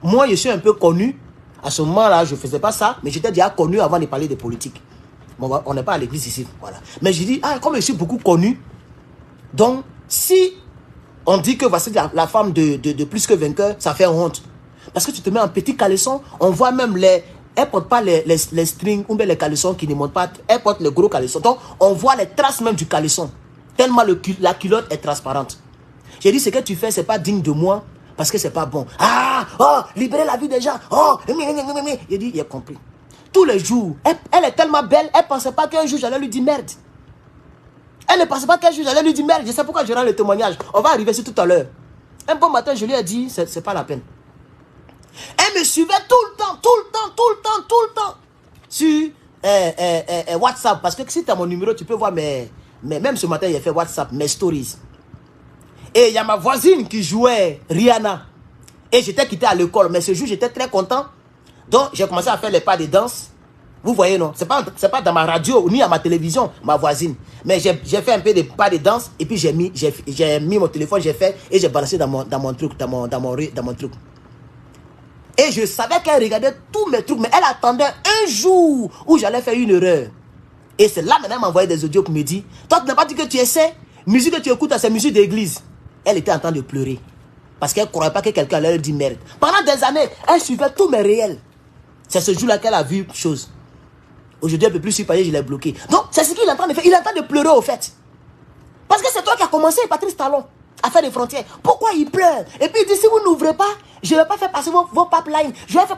moi je suis un peu connu. À ce moment-là, je ne faisais pas ça, mais j'étais déjà connu avant de parler de politique. Bon, on n'est pas à l'église ici, voilà. Mais je dis, ah, comme je suis beaucoup connu, donc si on dit que voici la femme de plus que vainqueur, ça fait honte. Parce que tu te mets en petit caleçon, on voit même les... Elle ne porte pas les strings ou bien les caleçons qui ne montent pas. Elle porte le gros caleçon. Donc, on voit les traces même du caleçon. Tellement la culotte est transparente. J'ai dit, ce que tu fais, ce n'est pas digne de moi parce que ce n'est pas bon. Ah, oh, libérer la vie des gens. Oh, j'ai dit, il a compris. Tous les jours, elle est tellement belle, elle ne pensait pas qu'un jour, j'allais lui dire merde. Elle ne pensait pas qu'un jour, j'allais lui dire merde. Je sais pourquoi je rends le témoignage. On va arriver sur tout à l'heure. Un bon matin, je lui ai dit, c'est pas la peine. Elle me suivait tout le temps sur WhatsApp. Parce que si tu as mon numéro, tu peux voir mais même ce matin, il a fait WhatsApp, mes stories. Et il y a ma voisine qui jouait Rihanna. Et j'étais quitté à l'école. Mais ce jour, j'étais très content. Donc, j'ai commencé à faire les pas de danse. Vous voyez, non? C'est pas dans ma radio ni à ma télévision, ma voisine. Mais j'ai fait un peu de pas de danse. Et puis, j'ai mis mon téléphone, j'ai fait. Et j'ai balancé dans mon truc. Et je savais qu'elle regardait tous mes trucs, mais elle attendait un jour où j'allais faire une erreur. Et c'est là maintenant qu'elle m'a envoyé des audios pour me dire, toi tu n'as pas dit que tu essaies, musique que tu écoutes, c'est musique d'église. Elle était en train de pleurer. Parce qu'elle ne croyait pas que quelqu'un allait lui dire merde. Pendant des années, elle suivait tous mes réels. C'est ce jour-là qu'elle a vu chose. Aujourd'hui, elle ne peut plus suivre, je l'ai bloqué. Donc, c'est ce qu'il est en train de faire. Il est en train de pleurer au fait. Parce que c'est toi qui as commencé, Patrice Talon, à faire des frontières. Pourquoi il pleure? Et puis il dit, si vous n'ouvrez pas, je ne vais pas faire passer vos pipelines. Je vais faire...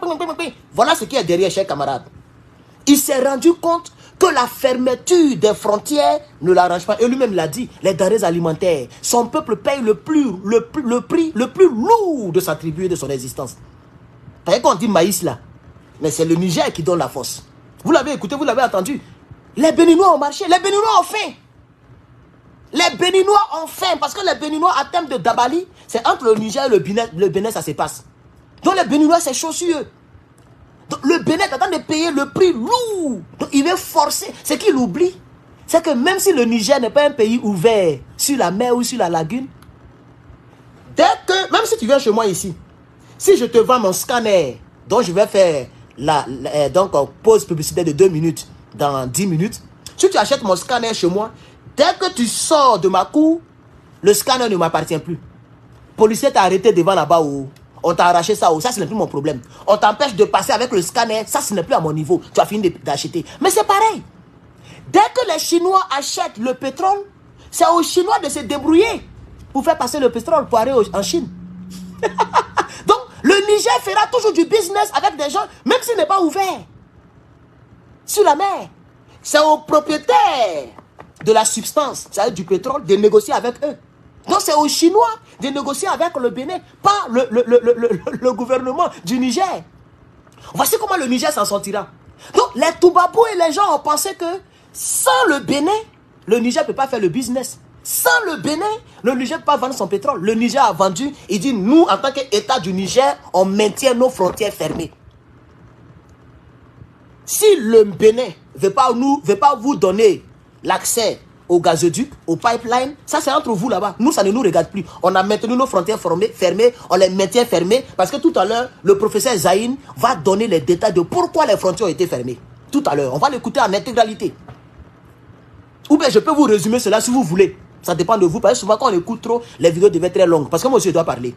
Voilà ce qui est derrière, chers camarades. Il s'est rendu compte que la fermeture des frontières ne l'arrange pas. Et lui-même l'a dit, les denrées alimentaires. Son peuple paye le prix le plus lourd de sa tribu et de son existence. Vous voyez qu'on dit maïs là, mais c'est le Niger qui donne la force. Vous l'avez écouté, vous l'avez entendu. Les Béninois ont marché, les Béninois ont faim. Les Béninois ont faim parce que les Béninois, à terme de Dabali, c'est entre le Niger et le Bénin, ça se passe. Donc les Béninois, c'est chaud sur eux. Donc, le Bénin est en train de payer le prix lourd. Donc il veut forcer. Ce qu'il oublie, c'est que même si le Niger n'est pas un pays ouvert sur la mer ou sur la lagune, dès que, même si tu viens chez moi ici, si je te vends mon scanner, dont je vais faire donc pause publicitaire de 2 minutes dans 10 minutes, si tu achètes mon scanner chez moi, dès que tu sors de ma cour, le scanner ne m'appartient plus. Le policier t'a arrêté devant là-bas ou on t'a arraché ça ou ça, ce n'est plus mon problème. On t'empêche de passer avec le scanner, ça, ce n'est plus à mon niveau. Tu as fini d'acheter. Mais c'est pareil. Dès que les Chinois achètent le pétrole, c'est aux Chinois de se débrouiller pour faire passer le pétrole pour aller en Chine. Donc, le Niger fera toujours du business avec des gens, même s'il n'est pas ouvert sur la mer. C'est aux propriétaires de la substance, c'est-à-dire du pétrole, de négocier avec eux. Donc c'est aux Chinois de négocier avec le Bénin, pas le gouvernement du Niger. Voici comment le Niger s'en sortira. Donc les Toubabou et les gens ont pensé que sans le Bénin, le Niger ne peut pas faire le business. Sans le Bénin, le Niger ne peut pas vendre son pétrole. Le Niger a vendu, il dit nous en tant qu'État du Niger, on maintient nos frontières fermées. Si le Bénin ne veut pas vous donner l'accès au gazoduc, au pipeline, ça c'est entre vous là-bas. Nous, ça ne nous regarde plus. On a maintenu nos frontières fermées, on les maintient fermées parce que tout à l'heure, le professeur Zaïn va donner les détails de pourquoi les frontières ont été fermées. Tout à l'heure, on va l'écouter en intégralité. Ou bien je peux vous résumer cela si vous voulez. Ça dépend de vous, parce que souvent quand on écoute trop, les vidéos deviennent très longues. Parce que moi aussi je dois parler.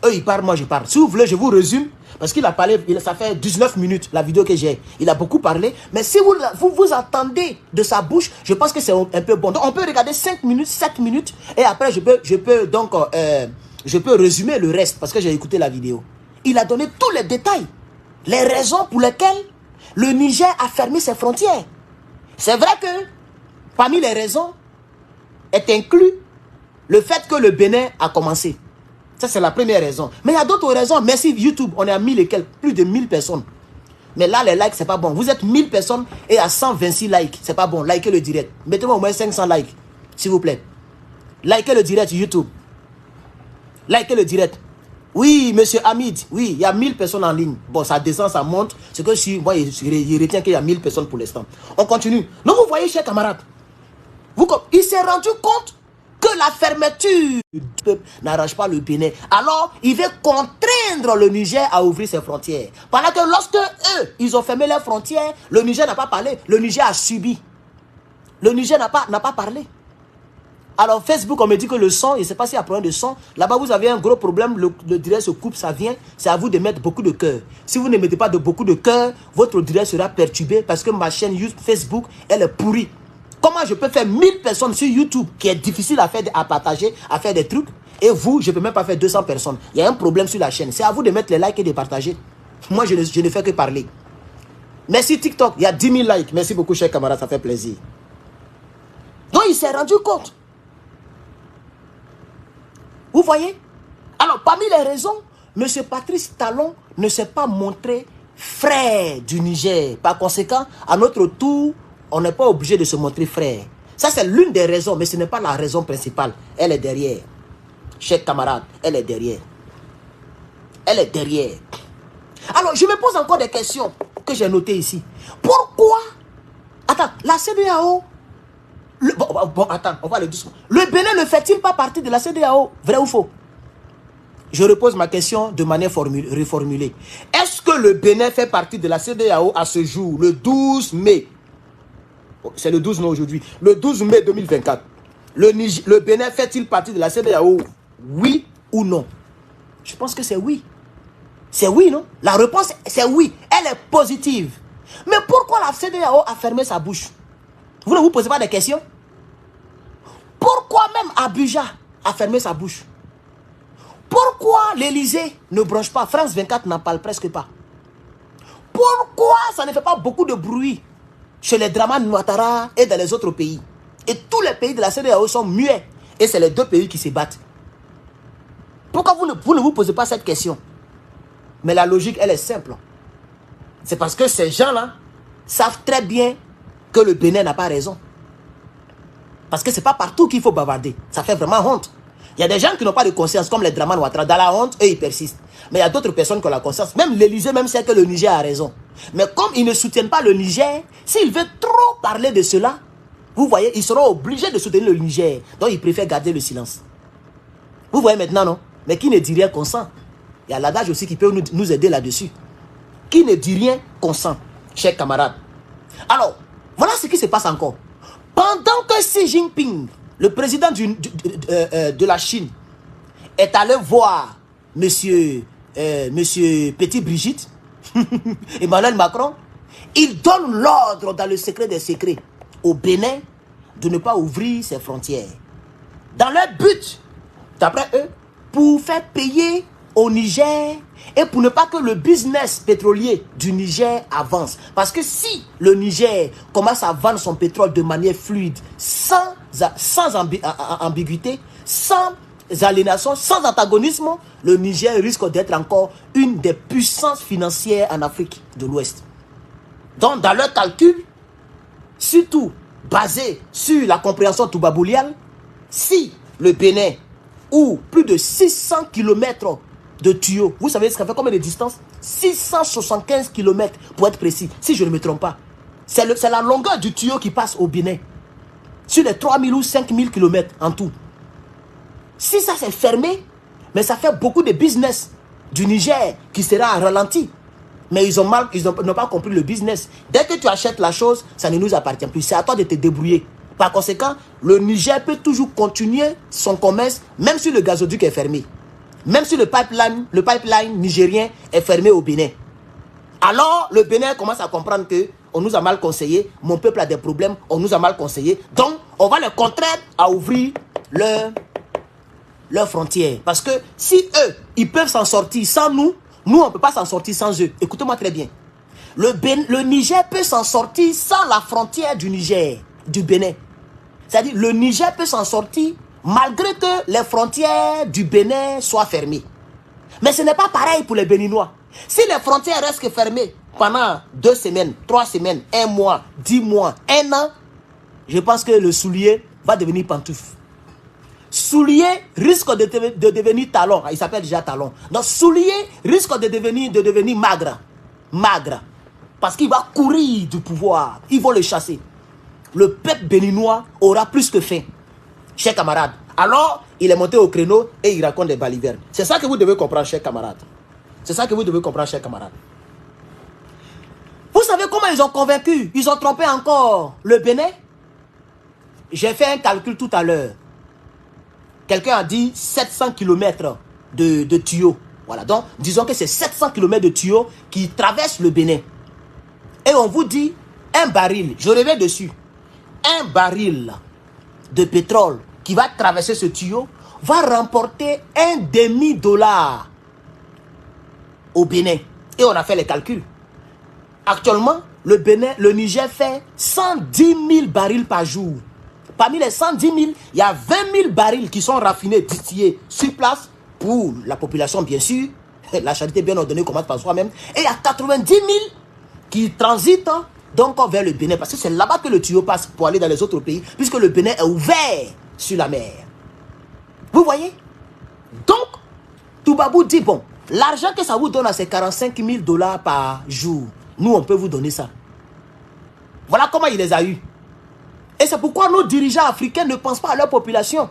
Eux ils parlent, moi je parle. Si vous voulez, je vous résume. Parce qu'il a parlé, ça fait 19 minutes la vidéo que j'ai. Il a beaucoup parlé. Mais si vous attendez de sa bouche, je pense que c'est un peu bon. Donc on peut regarder 5 minutes, 7 minutes. Et après je peux résumer le reste. Parce que j'ai écouté la vidéo. Il a donné tous les détails. Les raisons pour lesquelles le Niger a fermé ses frontières. C'est vrai que parmi les raisons est inclus le fait que le Bénin a commencé. Ça, c'est la première raison. Mais il y a d'autres raisons. Merci YouTube, on est à 1000 et quelques, plus de 1000 personnes. Mais là, les likes, c'est pas bon. Vous êtes 1000 personnes et à 126 likes. C'est pas bon. Likez le direct. Mettez-moi au moins 500 likes, s'il vous plaît. Likez le direct YouTube. Likez le direct. Oui, monsieur Hamid, oui, il y a 1000 personnes en ligne. Bon, ça descend, ça monte. C'est que si moi, il retient qu'il y a 1000 personnes pour l'instant. On continue. Donc, vous voyez, chers camarades, il s'est rendu compte que la fermeture du peuple n'arrange pas le Bénin. Alors, il veut contraindre le Niger à ouvrir ses frontières. Pendant que lorsque eux, ils ont fermé leurs frontières, le Niger n'a pas parlé. Le Niger a subi. Le Niger n'a pas parlé. Alors, Facebook, on me dit que le son, je ne sais pas s'il y a un problème de son. Là-bas, vous avez un gros problème. Le direct se coupe, ça vient. C'est à vous de mettre beaucoup de cœur. Si vous ne mettez pas de beaucoup de cœur, votre direct sera perturbé parce que ma chaîne Facebook, elle est pourrie. Comment je peux faire 1000 personnes sur YouTube qui est difficile à faire, à partager, à faire des trucs, et vous, je ne peux même pas faire 200 personnes. Il y a un problème sur la chaîne. C'est à vous de mettre les likes et de partager. Moi, je ne fais que parler. Merci TikTok. Il y a 10 000 likes. Merci beaucoup, chers camarades. Ça fait plaisir. Donc, il s'est rendu compte. Vous voyez? Alors, parmi les raisons, M. Patrice Talon ne s'est pas montré frère du Niger. Par conséquent, à notre tour, on n'est pas obligé de se montrer frère. Ça, c'est l'une des raisons, mais ce n'est pas la raison principale. Elle est derrière. Chers camarades, elle est derrière. Elle est derrière. Alors, je me pose encore des questions que j'ai notées ici. Pourquoi? Attends, la CEDEAO... attends, on va aller doucement. Le Bénin ne fait-il pas partie de la CEDEAO? Vrai ou faux? Je repose ma question de manière reformulée. Est-ce que le Bénin fait partie de la CEDEAO à ce jour, le 12 mai? C'est le 12 mai aujourd'hui. Le 12 mai 2024. Le Bénin fait-il partie de la CEDEAO? Oui ou non? Je pense que c'est oui. C'est oui, non? La réponse, c'est oui. Elle est positive. Mais pourquoi la CEDEAO a fermé sa bouche? Vous ne vous posez pas des questions? Pourquoi même Abuja a fermé sa bouche? Pourquoi l'Élysée ne branche pas? France 24 n'en parle presque pas. Pourquoi ça ne fait pas beaucoup de bruit chez les Dramane Ouattara et dans les autres pays? Et tous les pays de la CEDEAO sont muets. Et c'est les deux pays qui se battent. Pourquoi vous ne vous posez pas cette question? Mais la logique, elle est simple. C'est parce que ces gens-là savent très bien que le Bénin n'a pas raison. Parce que ce n'est pas partout qu'il faut bavarder. Ça fait vraiment honte. Il y a des gens qui n'ont pas de conscience, comme les Dramane Ouattara. Dans la honte, eux, ils persistent. Mais il y a d'autres personnes qui ont la conscience. Même l'Élysée, même sait que le Niger a raison. Mais comme ils ne soutiennent pas le Niger, s'ils veulent trop parler de cela, vous voyez, ils seront obligés de soutenir le Niger. Donc, ils préfèrent garder le silence. Vous voyez maintenant, non? Mais qui ne dit rien consent. Il y a l'adage aussi qui peut nous aider là-dessus. Qui ne dit rien consent, chers camarades. Alors, voilà ce qui se passe encore. Pendant que Xi Jinping, le président de la Chine, est allé voir monsieur Petit Brigitte, Emmanuel Macron, il donne l'ordre dans le secret des secrets au Bénin de ne pas ouvrir ses frontières. Dans leur but, d'après eux, pour faire payer au Niger et pour ne pas que le business pétrolier du Niger avance. Parce que si le Niger commence à vendre son pétrole de manière fluide, sans ambiguïté, sans aliénation, sans antagonisme, le Niger risque d'être encore une des puissances financières en Afrique de l'Ouest. Donc, dans leur calcul, surtout basé sur la compréhension toubabouliale, si le Bénin, ou plus de 600 km de tuyaux, vous savez ce qu'on fait combien de distance? 675 km pour être précis, si je ne me trompe pas. C'est la longueur du tuyau qui passe au Bénin, sur les 3000 ou 5000 km en tout. Si ça c'est fermé, mais ça fait beaucoup de business du Niger qui sera ralenti. Mais ils n'ont pas compris le business. Dès que tu achètes la chose, ça ne nous appartient plus. C'est à toi de te débrouiller. Par conséquent, le Niger peut toujours continuer son commerce, même si le gazoduc est fermé. Même si le pipeline nigérien est fermé au Bénin. Alors, le Bénin commence à comprendre que on nous a mal conseillé, mon peuple a des problèmes, on nous a mal conseillé. Donc, on va les contraindre à ouvrir leurs frontières. Parce que si eux, ils peuvent s'en sortir sans nous, nous, on ne peut pas s'en sortir sans eux. Écoutez-moi très bien. Le Niger peut s'en sortir sans la frontière du Niger, du Bénin. C'est-à-dire, le Niger peut s'en sortir malgré que les frontières du Bénin soient fermées. Mais ce n'est pas pareil pour les Béninois. Si les frontières restent fermées pendant 2 semaines, 3 semaines, 1 mois, 10 mois, 1 an, je pense que le soulier va devenir pantoufle. Soulier risque de devenir talon. Il s'appelle déjà talon. Donc soulier risque de devenir magre. Magre. Parce qu'il va courir du pouvoir. Ils vont le chasser. Le peuple béninois aura plus que faim. Chers camarades. Alors, il est monté au créneau et il raconte des balivernes. C'est ça que vous devez comprendre, chers camarades. C'est ça que vous devez comprendre, chers camarades. Vous savez comment ils ont convaincu? Ils ont trompé encore le Bénin. J'ai fait un calcul tout à l'heure. Quelqu'un a dit 700 km de tuyaux. Voilà, donc disons que c'est 700 km de tuyaux qui traversent le Bénin. Et on vous dit, un baril, je reviens dessus, un baril de pétrole qui va traverser ce tuyau va remporter $1,5 au Bénin. Et on a fait les calculs. Actuellement, le Niger fait 110 000 barils par jour. Parmi les 110 000, il y a 20 000 barils qui sont raffinés, distillés sur place pour la population, bien sûr. La charité bien ordonnée commence par soi-même. Et il y a 90 000 qui transitent donc vers le Bénin. Parce que c'est là-bas que le tuyau passe pour aller dans les autres pays, puisque le Bénin est ouvert sur la mer. Vous voyez? Donc, Toubabou dit, bon, l'argent que ça vous donne, c'est $45 000 par jour. Nous, on peut vous donner ça. Voilà comment il les a eus. Et c'est pourquoi nos dirigeants africains ne pensent pas à leur population.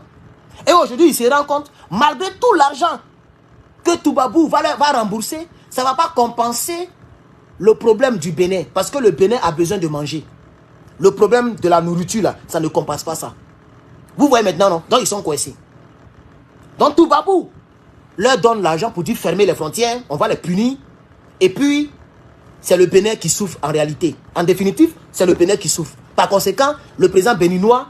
Et aujourd'hui, ils se rendent compte, malgré tout l'argent que Toubabou va rembourser, ça ne va pas compenser le problème du Bénin. Parce que le Bénin a besoin de manger. Le problème de la nourriture, là, ça ne compense pas ça. Vous voyez maintenant, non? Donc, ils sont coincés. Donc, Toubabou leur donne l'argent pour dire fermer les frontières, on va les punir. Et puis, c'est le Bénin qui souffre en réalité. En définitive, c'est le Bénin qui souffre. Par conséquent, le président béninois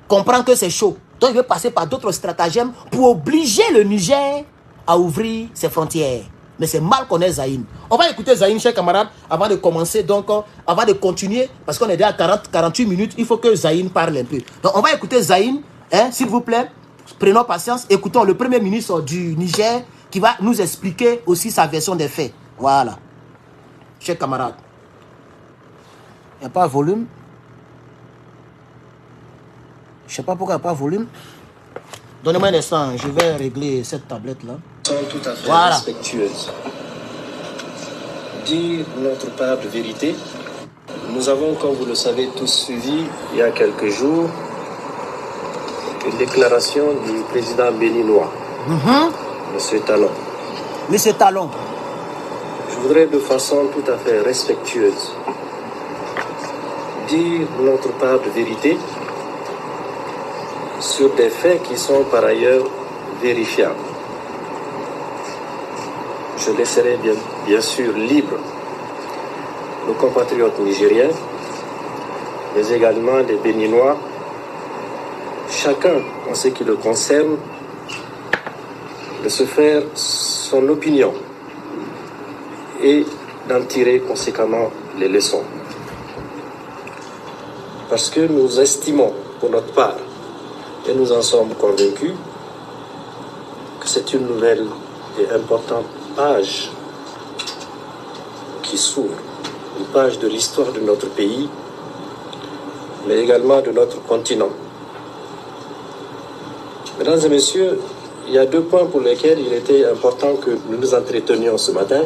comprend que c'est chaud. Donc, il veut passer par d'autres stratagèmes pour obliger le Niger à ouvrir ses frontières. Mais c'est mal qu'on ait Zaïne. On va écouter Zaïne, chers camarades, avant de commencer, donc, avant de continuer, parce qu'on est déjà à 48 minutes, il faut que Zaïne parle un peu. Donc, on va écouter Zaïne, hein, s'il vous plaît. Prenons patience. Écoutons le premier ministre du Niger qui va nous expliquer aussi sa version des faits. Voilà. Chers camarades. Il n'y a pas de volume. Je ne sais pas pourquoi il n'y a pas de volume. Donnez-moi un instant, je vais régler cette tablette-là. Sont tout à fait respectueuses. Dire notre part de vérité. Nous avons, comme vous le savez, tous suivi il y a quelques jours une déclaration du président béninois, M. Talon. M. Talon. Je voudrais de façon tout à fait respectueuse dire notre part de vérité sur des faits qui sont par ailleurs vérifiables. Je laisserai bien sûr libre nos compatriotes nigériens, mais également les Béninois, chacun en ce qui le concerne, de se faire son opinion et d'en tirer conséquemment les leçons. Parce que nous estimons, pour notre part, et nous en sommes convaincus, que c'est une nouvelle et importante page qui s'ouvre, une page de l'histoire de notre pays, mais également de notre continent. Mesdames et messieurs, il y a 2 points pour lesquels il était important que nous nous entretenions ce matin.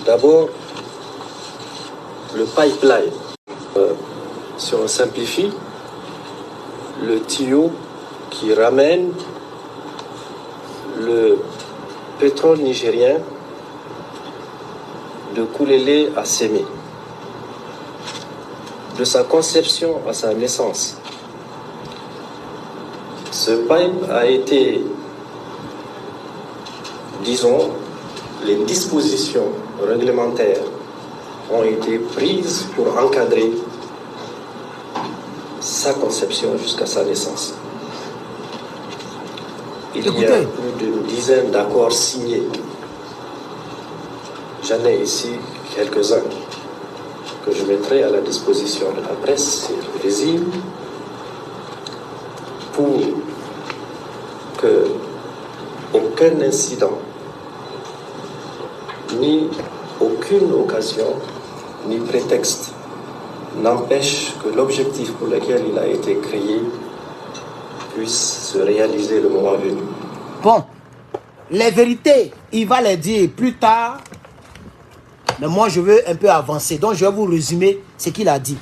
D'abord, le pipeline. Si on simplifie, le tuyau qui ramène le pétrole nigérien de Koulélé à Sémé, de sa conception à sa naissance. Ce pipe a été, disons, les dispositions réglementaires ont été prises pour encadrer sa conception jusqu'à sa naissance. Il y a plus d'une dizaine d'accords signés. J'en ai ici quelques-uns que je mettrai à la disposition de la presse et du Brésil pour que aucun incident, ni aucune occasion, ni prétexte n'empêche que l'objectif pour lequel il a été créé puisse se réaliser le moment venu. Bon, les vérités, il va les dire plus tard, mais moi je veux un peu avancer, donc je vais vous résumer ce qu'il a dit.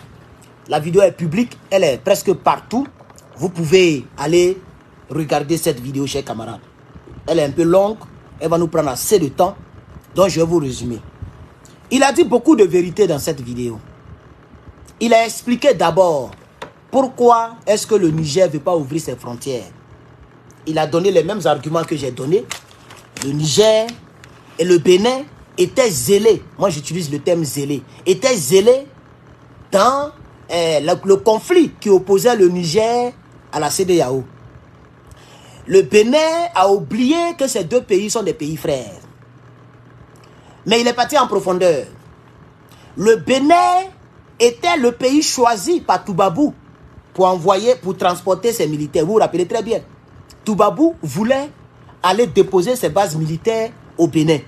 La vidéo est publique, elle est presque partout. Vous pouvez aller regarder cette vidéo, chers camarades. Elle est un peu longue, elle va nous prendre assez de temps, donc je vais vous résumer. Il a dit beaucoup de vérités dans cette vidéo. Il a expliqué d'abord pourquoi est-ce que le Niger ne veut pas ouvrir ses frontières. Il a donné les mêmes arguments que j'ai donnés. Le Niger et le Bénin étaient zélés, moi j'utilise le terme zélé, étaient zélés dans le conflit qui opposait le Niger à la CEDEAO. Le Bénin a oublié que ces 2 pays sont des pays frères. Mais il est parti en profondeur. Le Bénin était le pays choisi par Toubabou pour transporter ses militaires. Vous vous rappelez très bien. Toubabou voulait aller déposer ses bases militaires au Bénin.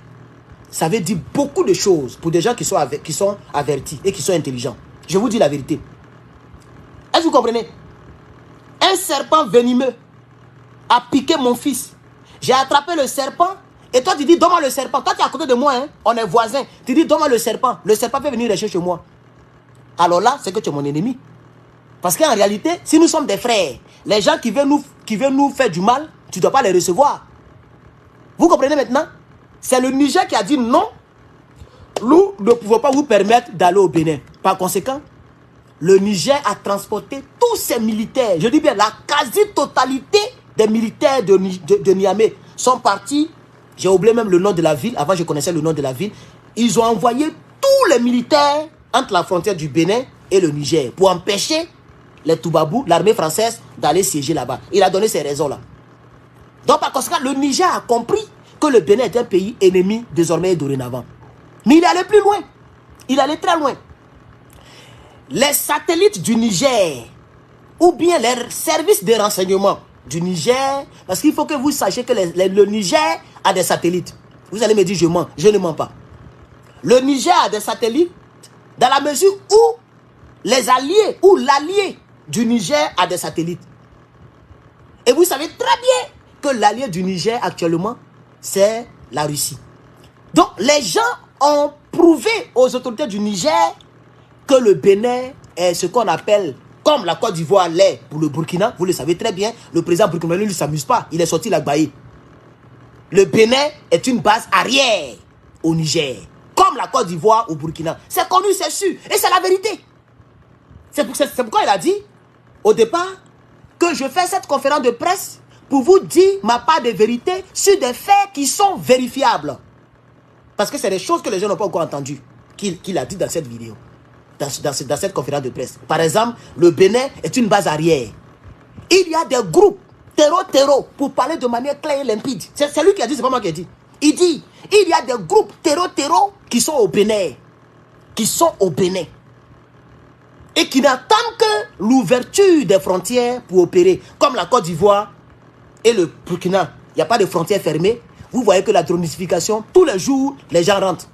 Ça veut dire beaucoup de choses pour des gens qui sont avertis et qui sont intelligents. Je vous dis la vérité. Est-ce que vous comprenez? Un serpent venimeux a piqué mon fils. J'ai attrapé le serpent et toi tu dis donne-moi le serpent. Toi tu es à côté de moi, hein? On est voisins. Tu dis donne-moi le serpent. Le serpent peut venir rester chez moi. Alors là, c'est que tu es mon ennemi. Parce qu'en réalité, si nous sommes des frères, les gens qui veulent nous faire du mal, tu ne dois pas les recevoir. Vous comprenez maintenant? C'est le Niger qui a dit non. Nous ne pouvons pas vous permettre d'aller au Bénin. Par conséquent, le Niger a transporté tous ses militaires. Je dis bien la quasi-totalité des militaires de Niamey sont partis. J'ai oublié même le nom de la ville. Avant, je connaissais le nom de la ville. Ils ont envoyé tous les militaires entre la frontière du Bénin et le Niger pour empêcher les Toubabou, l'armée française, d'aller siéger là-bas. Il a donné ces raisons-là. Donc, par conséquent, le Niger a compris que le Bénin est un pays ennemi désormais et dorénavant. Mais il est allé plus loin. Il est allé très loin. Les satellites du Niger, ou bien les services de renseignement du Niger, parce qu'il faut que vous sachiez que le Niger a des satellites. Vous allez me dire, je mens. Je ne mens pas. Le Niger a des satellites dans la mesure où les alliés ou l'allié du Niger a des satellites. Et vous savez très bien que l'allié du Niger actuellement, c'est la Russie. Donc les gens ont prouvé aux autorités du Niger que le Bénin est ce qu'on appelle, comme la Côte d'Ivoire l'est pour le Burkina. Vous le savez très bien, le président burkinabé ne s'amuse pas, il est sorti la baille. Le Bénin est une base arrière au Niger, comme la Côte d'Ivoire au Burkina. C'est connu, c'est sûr, et c'est la vérité. C'est pourquoi il a dit, au départ, que je fais cette conférence de presse pour vous dire ma part de vérité sur des faits qui sont vérifiables. Parce que c'est des choses que les gens n'ont pas encore entendues, qu'il a dit dans cette vidéo, dans cette conférence de presse. Par exemple, le Bénin est une base arrière. Il y a des groupes terreau, pour parler de manière claire et limpide. C'est lui qui a dit, c'est pas moi qui ai dit. Il dit, il y a des groupes terreau qui sont au Bénin. Et qui n'attendent que l'ouverture des frontières pour opérer. Comme la Côte d'Ivoire et le Burkina. Il n'y a pas de frontières fermées. Vous voyez que la dronification, tous les jours, les gens rentrent.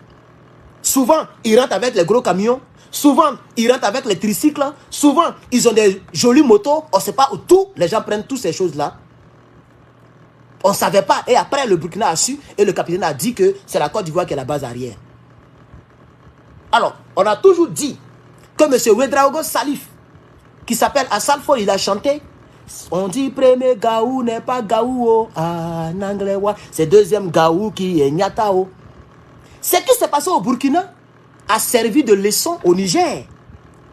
Souvent, ils rentrent avec les gros camions. Souvent, ils rentrent avec les tricycles. Souvent, ils ont des jolies motos. On ne sait pas où tout. Les gens prennent toutes ces choses-là. On ne savait pas. Et après, le Burkina a su. Et le capitaine a dit que c'est la Côte d'Ivoire qui est la base arrière. Alors, on a toujours dit que M. Ouedraogo Salif, qui s'appelle Assalfo, il a chanté. On dit premier Gaou n'est pas Gaou en anglais. C'est deuxième Gaou qui est Nyatao. Ce qui s'est passé au Burkina a servi de leçon au Niger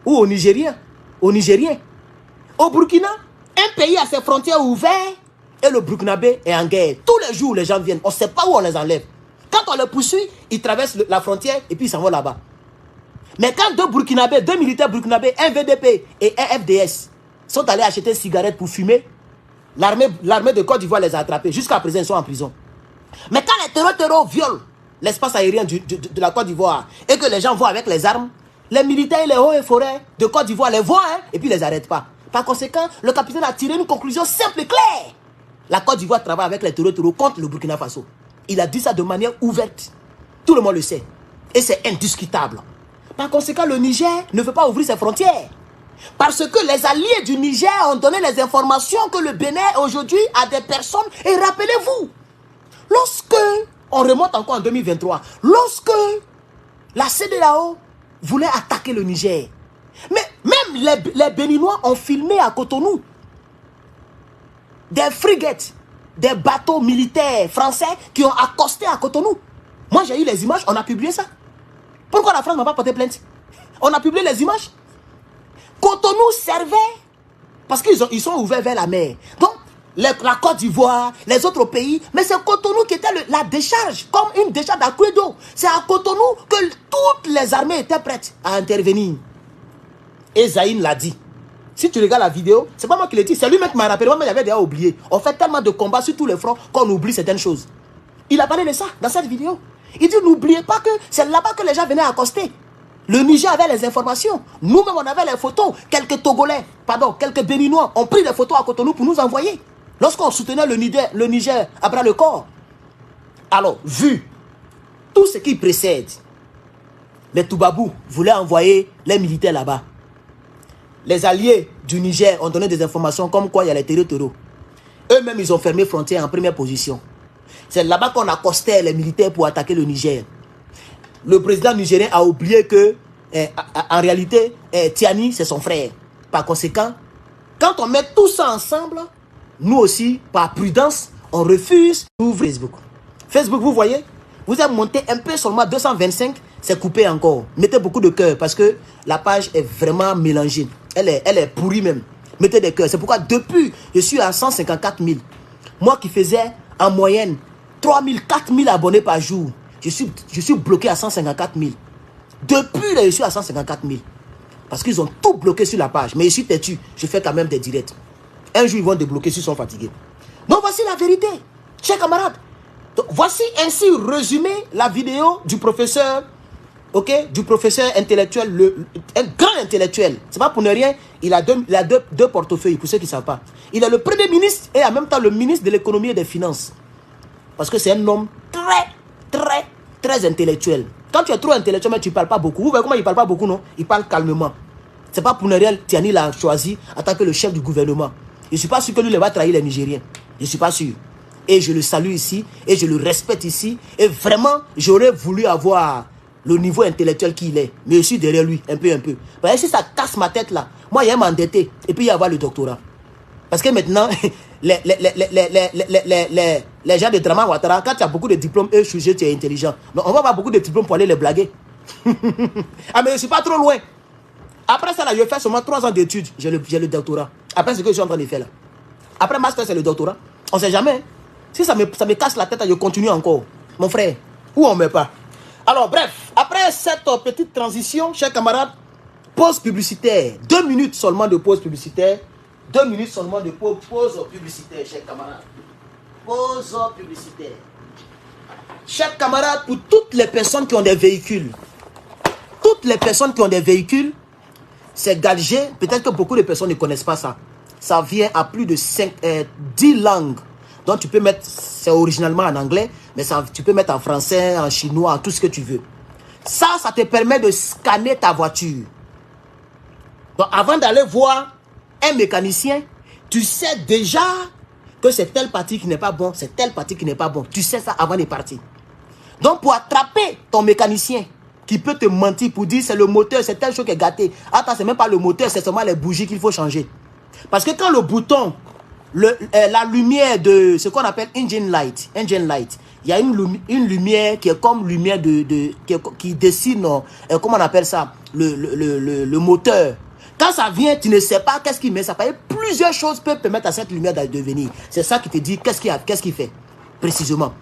ou aux Nigériens. Au Burkina, un pays a ses frontières ouvertes et le Burkinabé est en guerre. Tous les jours, les gens viennent. On ne sait pas où on les enlève. Quand on les poursuit, ils traversent la frontière et puis ils s'en vont là-bas. Mais quand deux militaires burkinabés, un VDP et un FDS, sont allés acheter des cigarettes pour fumer, l'armée de Côte d'Ivoire les a attrapés. Jusqu'à présent, ils sont en prison. Mais quand les terroristes violent l'espace aérien de la Côte d'Ivoire et que les gens vont avec les armes, les militaires et les hauts et forêts de Côte d'Ivoire les voient et puis ils les arrêtent pas. Par conséquent, le capitaine a tiré une conclusion simple et claire. La Côte d'Ivoire travaille avec les terroristes contre le Burkina Faso. Il a dit ça de manière ouverte. Tout le monde le sait. Et c'est indiscutable. Par conséquent, le Niger ne veut pas ouvrir ses frontières. Parce que les alliés du Niger ont donné les informations que le Bénin aujourd'hui a des personnes. Et rappelez-vous, lorsque, on remonte encore en 2023, lorsque la CEDEAO voulait attaquer le Niger, mais même les Béninois ont filmé à Cotonou des frigates, des bateaux militaires français qui ont accosté à Cotonou. Moi j'ai eu les images, on a publié ça. Pourquoi la France n'a pas porté plainte? On a publié les images. Cotonou servait parce qu'ils sont ouverts vers la mer. Donc, la Côte d'Ivoire, les autres pays, mais c'est Cotonou qui était la décharge, comme une décharge d'aqueduc d'eau. C'est à Cotonou que toutes les armées étaient prêtes à intervenir. Et Zaïne l'a dit. Si tu regardes la vidéo, c'est pas moi qui l'ai dit, c'est lui-même qui m'a rappelé. Moi, j'avais déjà oublié. On fait tellement de combats sur tous les fronts qu'on oublie certaines choses. Il a parlé de ça dans cette vidéo. Il dit, n'oubliez pas que c'est là-bas que les gens venaient accoster. Le Niger avait les informations. Nous-mêmes, on avait les photos. Quelques Béninois ont pris des photos à Cotonou pour nous envoyer. Lorsqu'on soutenait le Niger à bras le corps. Alors, vu tout ce qui précède, les Toubabou voulaient envoyer les militaires là-bas. Les alliés du Niger ont donné des informations comme quoi il y a les terreaux. Eux-mêmes, ils ont fermé frontière en première position. C'est là-bas qu'on accostait les militaires pour attaquer le Niger. Le président nigérien a oublié que, en réalité, Tiani, c'est son frère. Par conséquent, quand on met tout ça ensemble, nous aussi, par prudence, on refuse d'ouvrir Facebook. Facebook, vous voyez, vous avez monté un peu seulement 225, c'est coupé encore. Mettez beaucoup de cœur parce que la page est vraiment mélangée. Elle est pourrie même. Mettez des cœurs. C'est pourquoi depuis, je suis à 154 000. Moi qui faisais en moyenne 3 000, 4 000 abonnés par jour, je suis bloqué à 154 000. Depuis là, je suis à 154 000. Parce qu'ils ont tout bloqué sur la page. Mais je suis têtu. Je fais quand même des directs. Un jour, ils vont débloquer s'ils sont fatigués. Donc, voici la vérité. Chers camarades. Donc, voici ainsi résumé la vidéo du professeur, du professeur intellectuel, un grand intellectuel. C'est pas pour ne rien. Il a deux portefeuilles, pour ceux qui ne savent pas. Il est le premier ministre et en même temps le ministre de l'économie et des finances. Parce que c'est un homme très intellectuel. Quand tu es trop intellectuel, mais tu ne parles pas beaucoup. Vous voyez comment il ne parle pas beaucoup, non? Il parle calmement. C'est pas pour ne rien, Tiani l'a choisi en tant que le chef du gouvernement. Je ne suis pas sûr que lui, il va trahir les Nigériens. Je ne suis pas sûr. Et je le salue ici, et je le respecte ici. Et vraiment, j'aurais voulu avoir le niveau intellectuel qu'il est. Mais je suis derrière lui, un peu. Parce que si ça casse ma tête là, moi, il y a m'endetter, et puis il y a avoir le doctorat. Parce que maintenant, les gens de Draman Ouattara, quand tu as beaucoup de diplômes, eux, je suis tu es intelligent. Donc, on va avoir beaucoup de diplômes pour aller les blaguer. Ah, mais je ne suis pas trop loin. Après ça, là, je fais seulement 3 ans d'études. J'ai le doctorat. Après ce que je suis en train de faire là. Après master, c'est le doctorat. On ne sait jamais. Hein. Si ça me casse la tête, je continue encore. Mon frère, où on ne met pas. Alors, bref, après cette petite transition, chers camarades, pause publicitaire. 2 minutes seulement de pause publicitaire. 2 minutes seulement de pause publicitaire, chers camarades. Pause publicitaire. Chers camarades, pour toutes les personnes qui ont des véhicules, c'est Galgé. Peut-être que beaucoup de personnes ne connaissent pas ça. Ça vient à plus de 10 langues. Donc tu peux mettre, c'est originalement en anglais, mais ça, tu peux mettre en français, en chinois, en tout ce que tu veux. Ça te permet de scanner ta voiture. Donc avant d'aller voir un mécanicien, tu sais déjà que c'est telle partie qui n'est pas bon, c'est telle partie qui n'est pas bon. Tu sais ça avant de partir. Donc pour attraper ton mécanicien qui peut te mentir pour dire c'est le moteur, c'est telle chose qui est gâtée. Attends, c'est même pas le moteur, c'est seulement les bougies qu'il faut changer. Parce que quand le bouton, la lumière de ce qu'on appelle engine light, il y a une lumière qui est comme lumière qui dessine, comment on appelle ça, le moteur. Quand ça vient, tu ne sais pas qu'est-ce qu'il met. Ça peut être plusieurs choses peuvent permettre à cette lumière de venir. C'est ça qui te dit qu'est-ce qu'il fait précisément.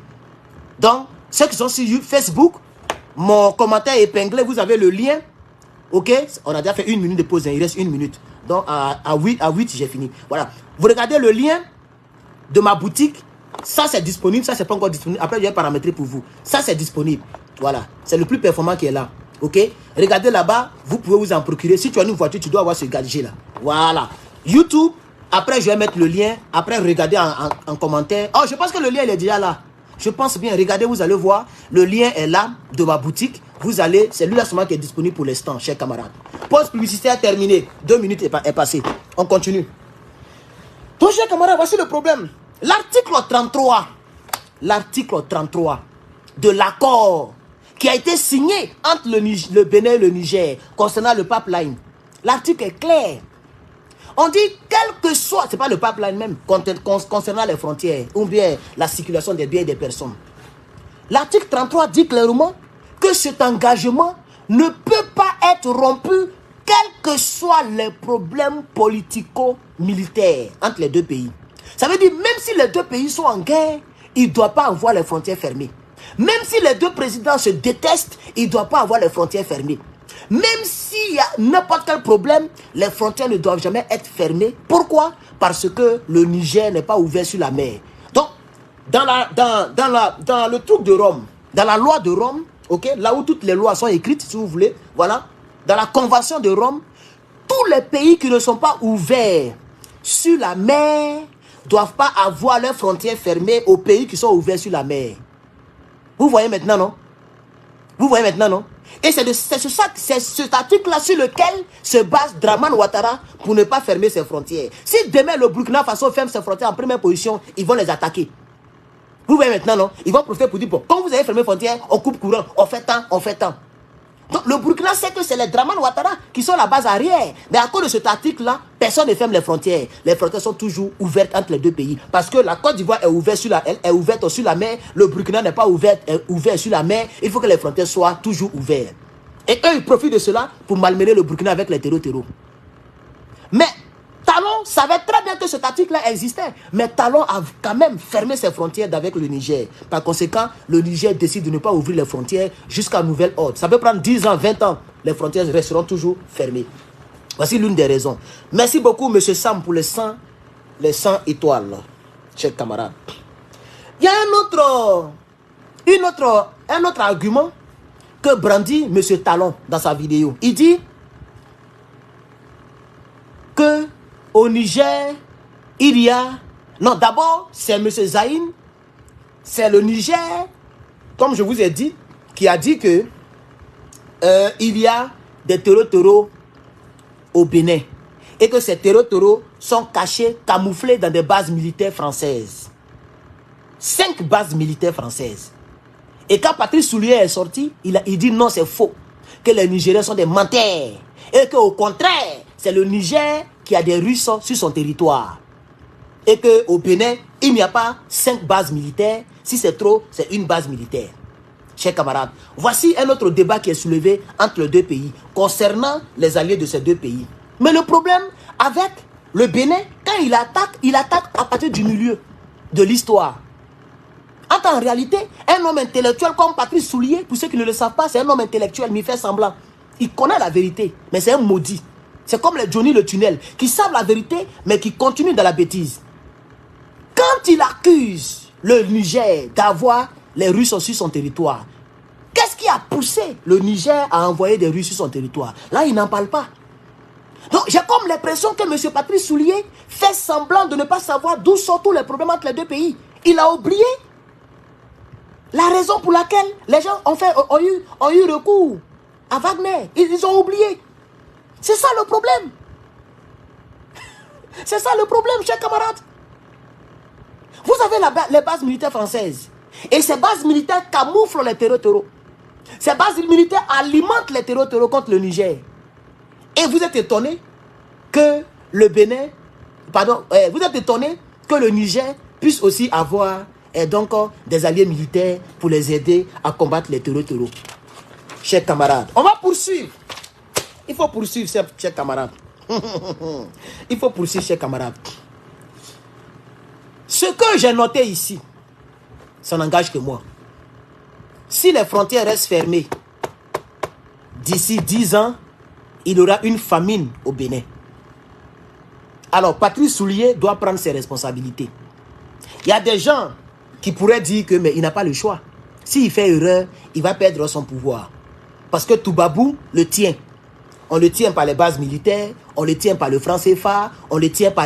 Donc, ceux qui sont sur Facebook, mon commentaire épinglé, vous avez le lien. Ok, on a déjà fait 1 minute de pause, il reste 1 minute. Donc à 8 j'ai fini. Voilà. Vous regardez le lien de ma boutique. Ça c'est disponible, ça c'est pas encore disponible. Après je vais paramétrer pour vous. Ça c'est disponible. Voilà. C'est le plus performant qui est là. Ok. Regardez là-bas, vous pouvez vous en procurer. Si tu as une voiture, tu dois avoir ce gadget là. Voilà. YouTube. Après je vais mettre le lien. Après regardez en commentaire. Oh, je pense que le lien il est déjà là. Je pense bien. Regardez, vous allez voir. Le lien est là de ma boutique. Vous allez, c'est lui là seulement qui est disponible pour l'instant, chers camarades. Pause publicitaire terminée. 2 minutes est passée. On continue. Donc, chers camarades, voici le problème. L'article 33 de l'accord qui a été signé entre le Bénin et le Niger concernant le pipeline. L'article est clair. On dit, quel que soit, c'est pas le pipeline même, concernant les frontières, ou bien la circulation des biens et des personnes. L'article 33 dit clairement que cet engagement ne peut pas être rompu, quels que soient les problèmes politico-militaires entre les deux pays. Ça veut dire, même si les deux pays sont en guerre, il ne doit pas avoir les frontières fermées. Même si les deux présidents se détestent, il ne doit pas avoir les frontières fermées. Même s'il y a n'importe quel problème, les frontières ne doivent jamais être fermées. Pourquoi? Parce que le Niger n'est pas ouvert sur la mer. Donc, dans le truc de Rome, dans la loi de Rome, okay, là où toutes les lois sont écrites, si vous voulez, voilà, dans la convention de Rome, tous les pays qui ne sont pas ouverts sur la mer ne doivent pas avoir leurs frontières fermées aux pays qui sont ouverts sur la mer. Vous voyez maintenant, non? Vous voyez maintenant, non? Et c'est cet article-là sur lequel se base Dramane Ouattara pour ne pas fermer ses frontières. Si demain le Burkina Faso ferme ses frontières en première position, ils vont les attaquer. Vous voyez maintenant, non? Ils vont profiter pour dire, bon, quand vous avez fermé les frontières, on coupe courant, on fait tant, on fait tant. Donc le Burkina sait que c'est les Dramane Ouattara qui sont la base arrière. Mais à cause de cet article-là, personne ne ferme les frontières. Les frontières sont toujours ouvertes entre les deux pays. Parce que la Côte d'Ivoire est ouverte sur la mer, le Burkina n'est pas ouvert sur la mer. Il faut que les frontières soient toujours ouvertes. Et eux, ils profitent de cela pour malmener le Burkina avec les terreaux. Mais Talon savait très bien que cet article-là existait. Mais Talon a quand même fermé ses frontières avec le Niger. Par conséquent, le Niger décide de ne pas ouvrir les frontières jusqu'à nouvel ordre. Ça peut prendre 10 ans, 20 ans. Les frontières resteront toujours fermées. Voici l'une des raisons. Merci beaucoup, M. Sam, pour les 100 étoiles, chers camarades. Il y a un autre argument que brandit M. Talon dans sa vidéo. Il dit que au Niger, il y a... Non, d'abord, c'est M. Zaïn. C'est le Niger, comme je vous ai dit, qui a dit que il y a des terreaux au Bénin. Et que ces terreaux sont cachés, camouflés dans des bases militaires françaises. 5 bases militaires françaises. Et quand Patrice Soulier est sorti, il dit non, c'est faux. Que les Nigériens sont des menteurs. Et qu'au contraire, c'est le Niger qui a des Russes sur son territoire. Et qu'au Bénin, il n'y a pas 5 bases militaires. Si c'est trop, c'est une base militaire. Chers camarades, voici un autre débat qui est soulevé entre les deux pays concernant les alliés de ces deux pays. Mais le problème avec le Bénin, quand il attaque à partir du milieu de l'histoire. En réalité, un homme intellectuel comme Patrice Soulier, pour ceux qui ne le savent pas, c'est un homme intellectuel, mais il fait semblant. Il connaît la vérité, mais c'est un maudit. C'est comme les Johnny le tunnel, qui savent la vérité, mais qui continuent dans la bêtise. Quand il accuse le Niger d'avoir les Russes sur son territoire, qu'est-ce qui a poussé le Niger à envoyer des Russes sur son territoire? Là, il n'en parle pas. Donc, j'ai comme l'impression que M. Patrice Soulier fait semblant de ne pas savoir d'où sont tous les problèmes entre les deux pays. Il a oublié la raison pour laquelle les gens ont eu recours à Wagner. Ils ont oublié. C'est ça le problème. C'est ça le problème, chers camarades. Vous avez les bases militaires françaises. Et ces bases militaires camouflent les terreaux. Ces bases militaires alimentent les terreaux contre le Niger. Et vous êtes étonné que le Bénin, vous êtes étonné que le Niger puisse aussi avoir donc des alliés militaires pour les aider à combattre les terreaux. Chers camarades, on va poursuivre. Il faut poursuivre, chers camarades. Il faut poursuivre, chers camarades. Ce que j'ai noté ici, ça n'engage que moi. Si les frontières restent fermées, d'ici 10 ans, il y aura une famine au Bénin. Alors, Patrice Soulier doit prendre ses responsabilités. Il y a des gens qui pourraient dire que mais il n'a pas le choix. S'il fait erreur, il va perdre son pouvoir. Parce que Toubabou le tient. On le tient par les bases militaires, on le tient par le franc CFA, on le tient par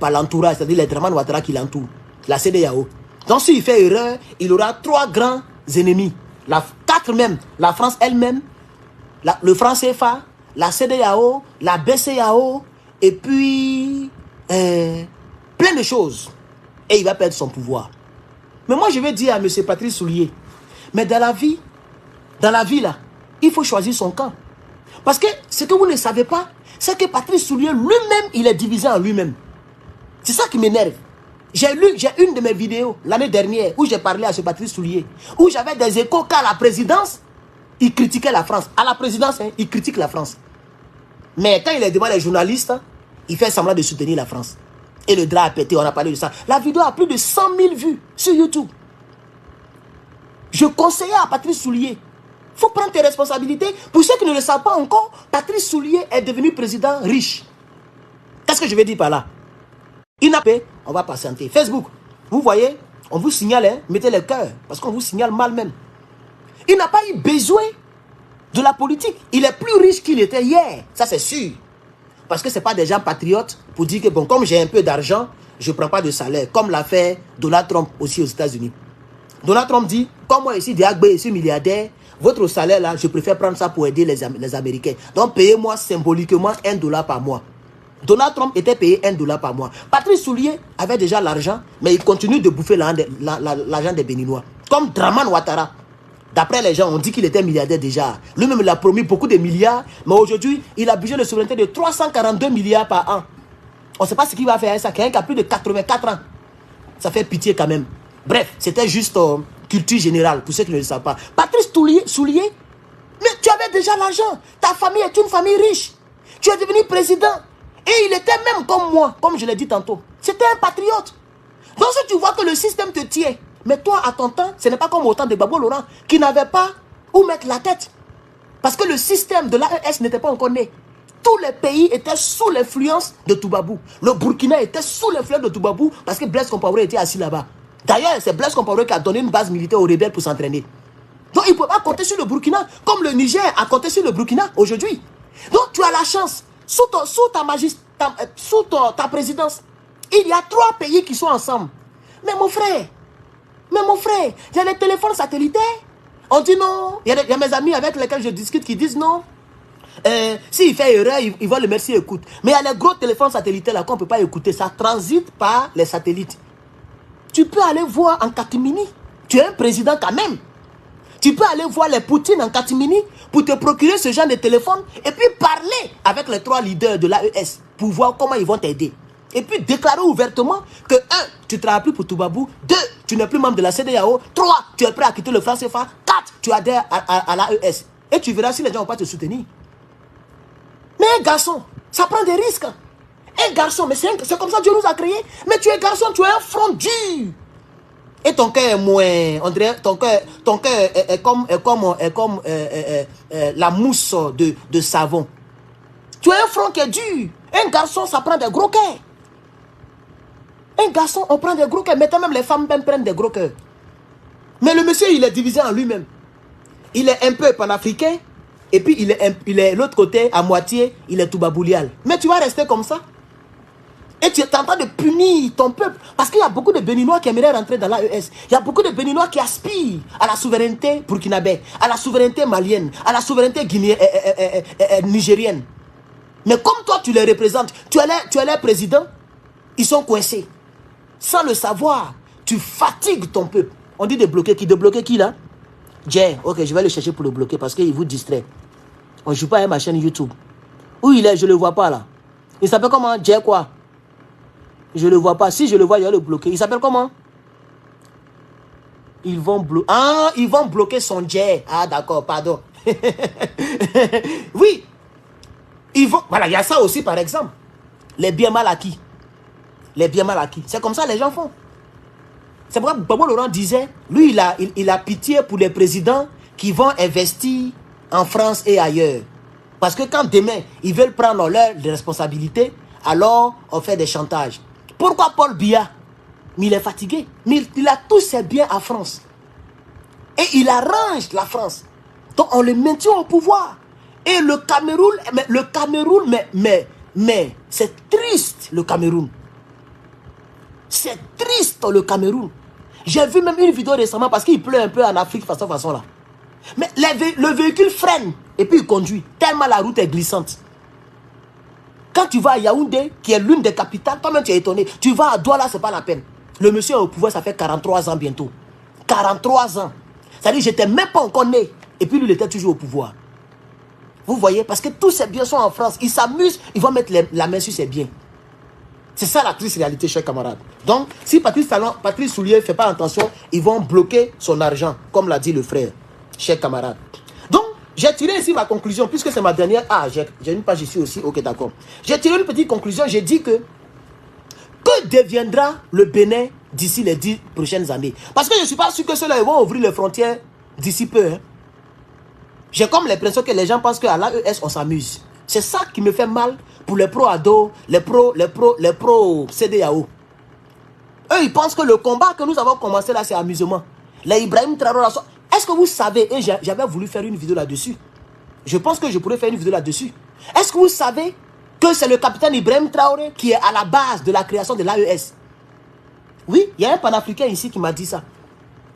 l'entourage, c'est-à-dire les Draman Ouattara qui l'entourent, la CEDEAO. Donc s'il fait erreur, il aura 3 grands ennemis. 4 même, la France elle-même, le franc CFA, la CEDEAO, la BCEAO, et puis plein de choses. Et il va perdre son pouvoir. Mais moi je vais dire à M. Patrice Soulier, mais dans la vie là, il faut choisir son camp. Parce que ce que vous ne savez pas, c'est que Patrice Soulier lui-même, il est divisé en lui-même. C'est ça qui m'énerve. J'ai une de mes vidéos l'année dernière où j'ai parlé à ce Patrice Soulier, où j'avais des échos qu'à la présidence, il critiquait la France. À la présidence, il critique la France. Mais quand il est devant les journalistes, il fait semblant de soutenir la France. Et le drap a pété, on a parlé de ça. La vidéo a plus de 100 000 vues sur YouTube. Je conseillais à Patrice Soulier, il faut prendre tes responsabilités. Pour ceux qui ne le savent pas encore, Patrice Soulier est devenu président riche. Qu'est-ce que je vais dire par là? Il n'a pas, on va patienter. Facebook, vous voyez, on vous signale, hein, mettez le cœur, parce qu'on vous signale mal même. Il n'a pas eu besoin de la politique. Il est plus riche qu'il était hier, ça c'est sûr. Parce que ce n'est pas des gens patriotes pour dire que bon, comme j'ai un peu d'argent, je ne prends pas de salaire, comme l'a fait Donald Trump aussi aux États-Unis. Donald Trump dit, comme moi ici, Diagbe, je suis milliardaire, votre salaire là, je préfère prendre ça pour aider les Américains. Donc payez-moi symboliquement $1 par mois. Donald Trump était payé $1 par mois. Patrice Soulier avait déjà l'argent, mais il continue de bouffer l'argent des Béninois. Comme Draman Ouattara. D'après les gens, on dit qu'il était milliardaire déjà. Lui-même, il a promis beaucoup de milliards, mais aujourd'hui, il a budget de souveraineté de 342 milliards par an. On ne sait pas ce qu'il va faire avec ça. Quelqu'un qui a plus de 84 ans. Ça fait pitié quand même. Bref, c'était juste culture générale, pour ceux qui ne le savent pas. Patrice Soulier, mais tu avais déjà l'argent. Ta famille est une famille riche. Tu es devenu président. Et il était même comme moi, comme je l'ai dit tantôt. C'était un patriote. Donc si tu vois que le système te tient, mais toi, à ton temps, ce n'est pas comme au temps de Gbagbo Laurent, qui n'avait pas où mettre la tête. Parce que le système de l'AES n'était pas encore né. Tous les pays étaient sous l'influence de Toubabou. Le Burkina était sous l'influence de Toubabou parce que Blaise Compaoré était assis là-bas. D'ailleurs, c'est Blaise Compaoré qui a donné une base militaire aux rebelles pour s'entraîner. Donc, il ne peut pas compter sur le Burkina, comme le Niger a compté sur le Burkina aujourd'hui. Donc, tu as la chance, sous ta présidence, il y a 3 pays qui sont ensemble. Mais mon frère, il y a les téléphones satellitaires. On dit non. Il y a mes amis avec lesquels je discute qui disent non. S'il fait erreur, ils vont le mettre sur écoute. Mais il y a les gros téléphones satellitaires là qu'on ne peut pas écouter. Ça transite par les satellites. Tu peux aller voir en catimini. Tu es un président quand même. Tu peux aller voir les Poutine en catimini pour te procurer ce genre de téléphone et puis parler avec les 3 leaders de l'AES pour voir comment ils vont t'aider. Et puis déclarer ouvertement que 1, tu ne travailles plus pour Toubabou. 2, tu n'es plus membre de la CEDEAO. 3, tu es prêt à quitter le franc CFA. 4, tu adhères à l'AES. Et tu verras si les gens ne vont pas te soutenir. Mais un garçon, ça prend des risques. Un garçon, mais c'est comme ça que Dieu nous a créés. Mais tu es garçon, tu es un front dur. Et ton cœur est moins, on dirait, ton cœur est comme la mousse de savon. Tu as un front qui est dur. Un garçon, ça prend des gros cœurs. Un garçon, on prend des gros cœurs. Maintenant, même les femmes même prennent des gros cœurs. Mais le monsieur, il est divisé en lui-même. Il est un peu panafricain. Et puis, il est l'autre côté, à moitié, il est toubaboulial. Mais tu vas rester comme ça. Et tu es en train de punir ton peuple. Parce qu'il y a beaucoup de Béninois qui aimeraient rentrer dans l'AES. Il y a beaucoup de Béninois qui aspirent à la souveraineté burkinabé, à la souveraineté malienne, à la souveraineté nigérienne. Mais comme toi, tu les représentes, tu es leur président, ils sont coincés. Sans le savoir, tu fatigues ton peuple. On dit de bloquer qui? De bloquer qui là? Jay, ok, je vais le chercher pour le bloquer parce qu'il vous distrait. On ne joue pas à ma chaîne YouTube. Où il est? Je ne le vois pas là. Il s'appelle comment? Jay quoi? Je ne le vois pas. Si je le vois, je vais le bloquer. Il s'appelle comment? Ils vont bloquer. Ah, ils vont bloquer son Jay. Ah, d'accord, pardon. Oui. Ils vont. Voilà, il y a ça aussi, par exemple. Les biens mal acquis. Les biens mal acquis. C'est comme ça les gens font. C'est pourquoi Gbagbo Laurent disait, lui, il a pitié pour les présidents qui vont investir en France et ailleurs. Parce que quand demain, ils veulent prendre leurs responsabilités, alors on fait des chantages. Pourquoi Paul Biya? Mais il est fatigué. Mais il a tous ses biens en France. Et il arrange la France. Donc on le maintient au pouvoir. Et le Cameroun, mais c'est triste le Cameroun. C'est triste le Cameroun. J'ai vu même une vidéo récemment parce qu'il pleut un peu en Afrique façon là. Mais le véhicule freine et puis il conduit. Tellement la route est glissante. Quand tu vas à Yaoundé, qui est l'une des capitales, toi-même tu es étonné. Tu vas à Douala, c'est pas la peine. Le monsieur est au pouvoir, ça fait 43 ans bientôt. 43 ans. C'est-à-dire, j'étais même pas encore né. Et puis lui, il était toujours au pouvoir. Vous voyez, parce que tous ces biens sont en France. Ils s'amusent, ils vont mettre la main sur ces biens. C'est ça la triste réalité, chers camarades. Donc, si Patrice Soulier ne fait pas attention, ils vont bloquer son argent, comme l'a dit le frère, chers camarades. Donc, j'ai tiré ici ma conclusion, puisque c'est ma dernière. Ah, j'ai une page ici aussi, ok, d'accord. J'ai tiré une petite conclusion, j'ai dit que deviendra le Bénin d'ici les 10 prochaines années? Parce que je ne suis pas sûr que ceux-là vont ouvrir les frontières d'ici peu. Hein. J'ai comme l'impression que les gens pensent qu'à l'AES, on s'amuse. C'est ça qui me fait mal pour les pro-ado, les pro-CDAO. Eux, ils pensent que le combat que nous avons commencé là, c'est amusement. Les Ibrahim Traoré, est-ce que vous savez, et j'avais voulu faire une vidéo là-dessus. Je pense que je pourrais faire une vidéo là-dessus. Est-ce que vous savez que c'est le capitaine Ibrahim Traoré qui est à la base de la création de l'AES? Oui, il y a un panafricain ici qui m'a dit ça.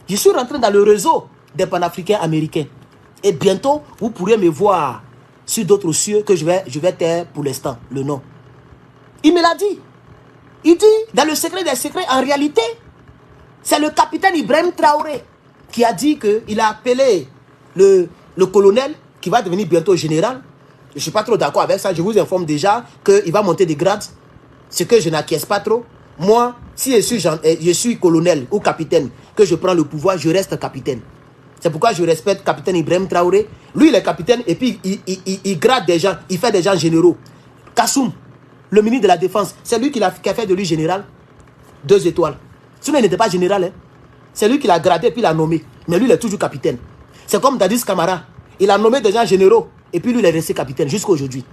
Je suis rentré dans le réseau des panafricains américains. Et bientôt, vous pourrez me voir sur d'autres cieux que je vais taire pour l'instant, le nom. Il me l'a dit. Il dit, dans le secret des secrets, en réalité, c'est le capitaine Ibrahim Traoré qui a dit qu'il a appelé le colonel, qui va devenir bientôt général. Je ne suis pas trop d'accord avec ça. Je vous informe déjà qu'il va monter des grades. Ce que je n'acquiesce pas trop. Moi, si je suis colonel ou capitaine, que je prends le pouvoir, je reste capitaine. C'est pourquoi je respecte capitaine Ibrahim Traoré. Lui, il est capitaine et puis il grade des gens, il fait des gens généraux. Kassoum, le ministre de la Défense, c'est lui qui a fait de lui général. 2 étoiles. Sinon, il n'était pas général. Hein. C'est lui qui l'a gradé et puis l'a nommé. Mais lui, il est toujours capitaine. C'est comme Dadis Camara. Il a nommé des gens généraux et puis lui, il est resté capitaine jusqu'à aujourd'hui.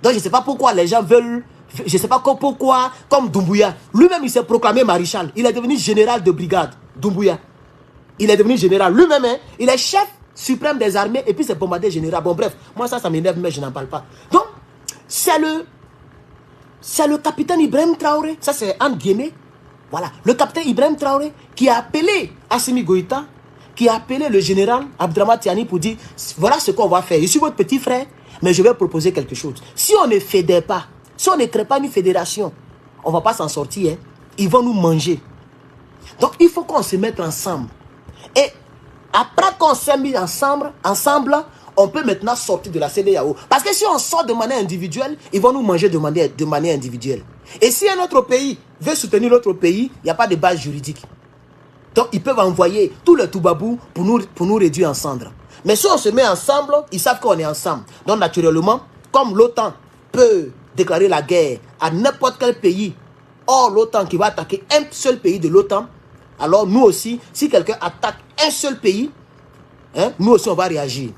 Donc, je ne sais pas pourquoi les gens veulent... Je ne sais pas pourquoi, comme Doumbouya. Lui-même, il s'est proclamé maréchal. Il est devenu général de brigade, Doumbouya. Il est devenu général. Lui-même, hein, il est chef suprême des armées et puis c'est bombardé général. Bon, bref, moi, ça m'énerve, mais je n'en parle pas. Donc, c'est le capitaine Ibrahim Traoré. Ça, c'est entre guillemets. Voilà. Le capitaine Ibrahim Traoré qui a appelé Assimi Goïta, qui a appelé le général Abdrama Tiani pour dire voilà ce qu'on va faire. Je suis votre petit frère, mais je vais proposer quelque chose. Si on ne fédère pas, si on ne crée pas une fédération, on ne va pas s'en sortir. Hein. Ils vont nous manger. Donc, il faut qu'on se mette ensemble. Et après qu'on s'est mis ensemble, on peut maintenant sortir de la CEDEAO. Parce que si on sort de manière individuelle, ils vont nous manger de manière individuelle. Et si un autre pays veut soutenir l'autre pays, il n'y a pas de base juridique. Donc, ils peuvent envoyer tout le Toubabou pour nous réduire en cendres. Mais si on se met ensemble, ils savent qu'on est ensemble. Donc, naturellement, comme l'OTAN peut déclarer la guerre à n'importe quel pays, or l'OTAN qui va attaquer un seul pays de l'OTAN, alors nous aussi, si quelqu'un attaque un seul pays, hein, nous aussi on va réagir.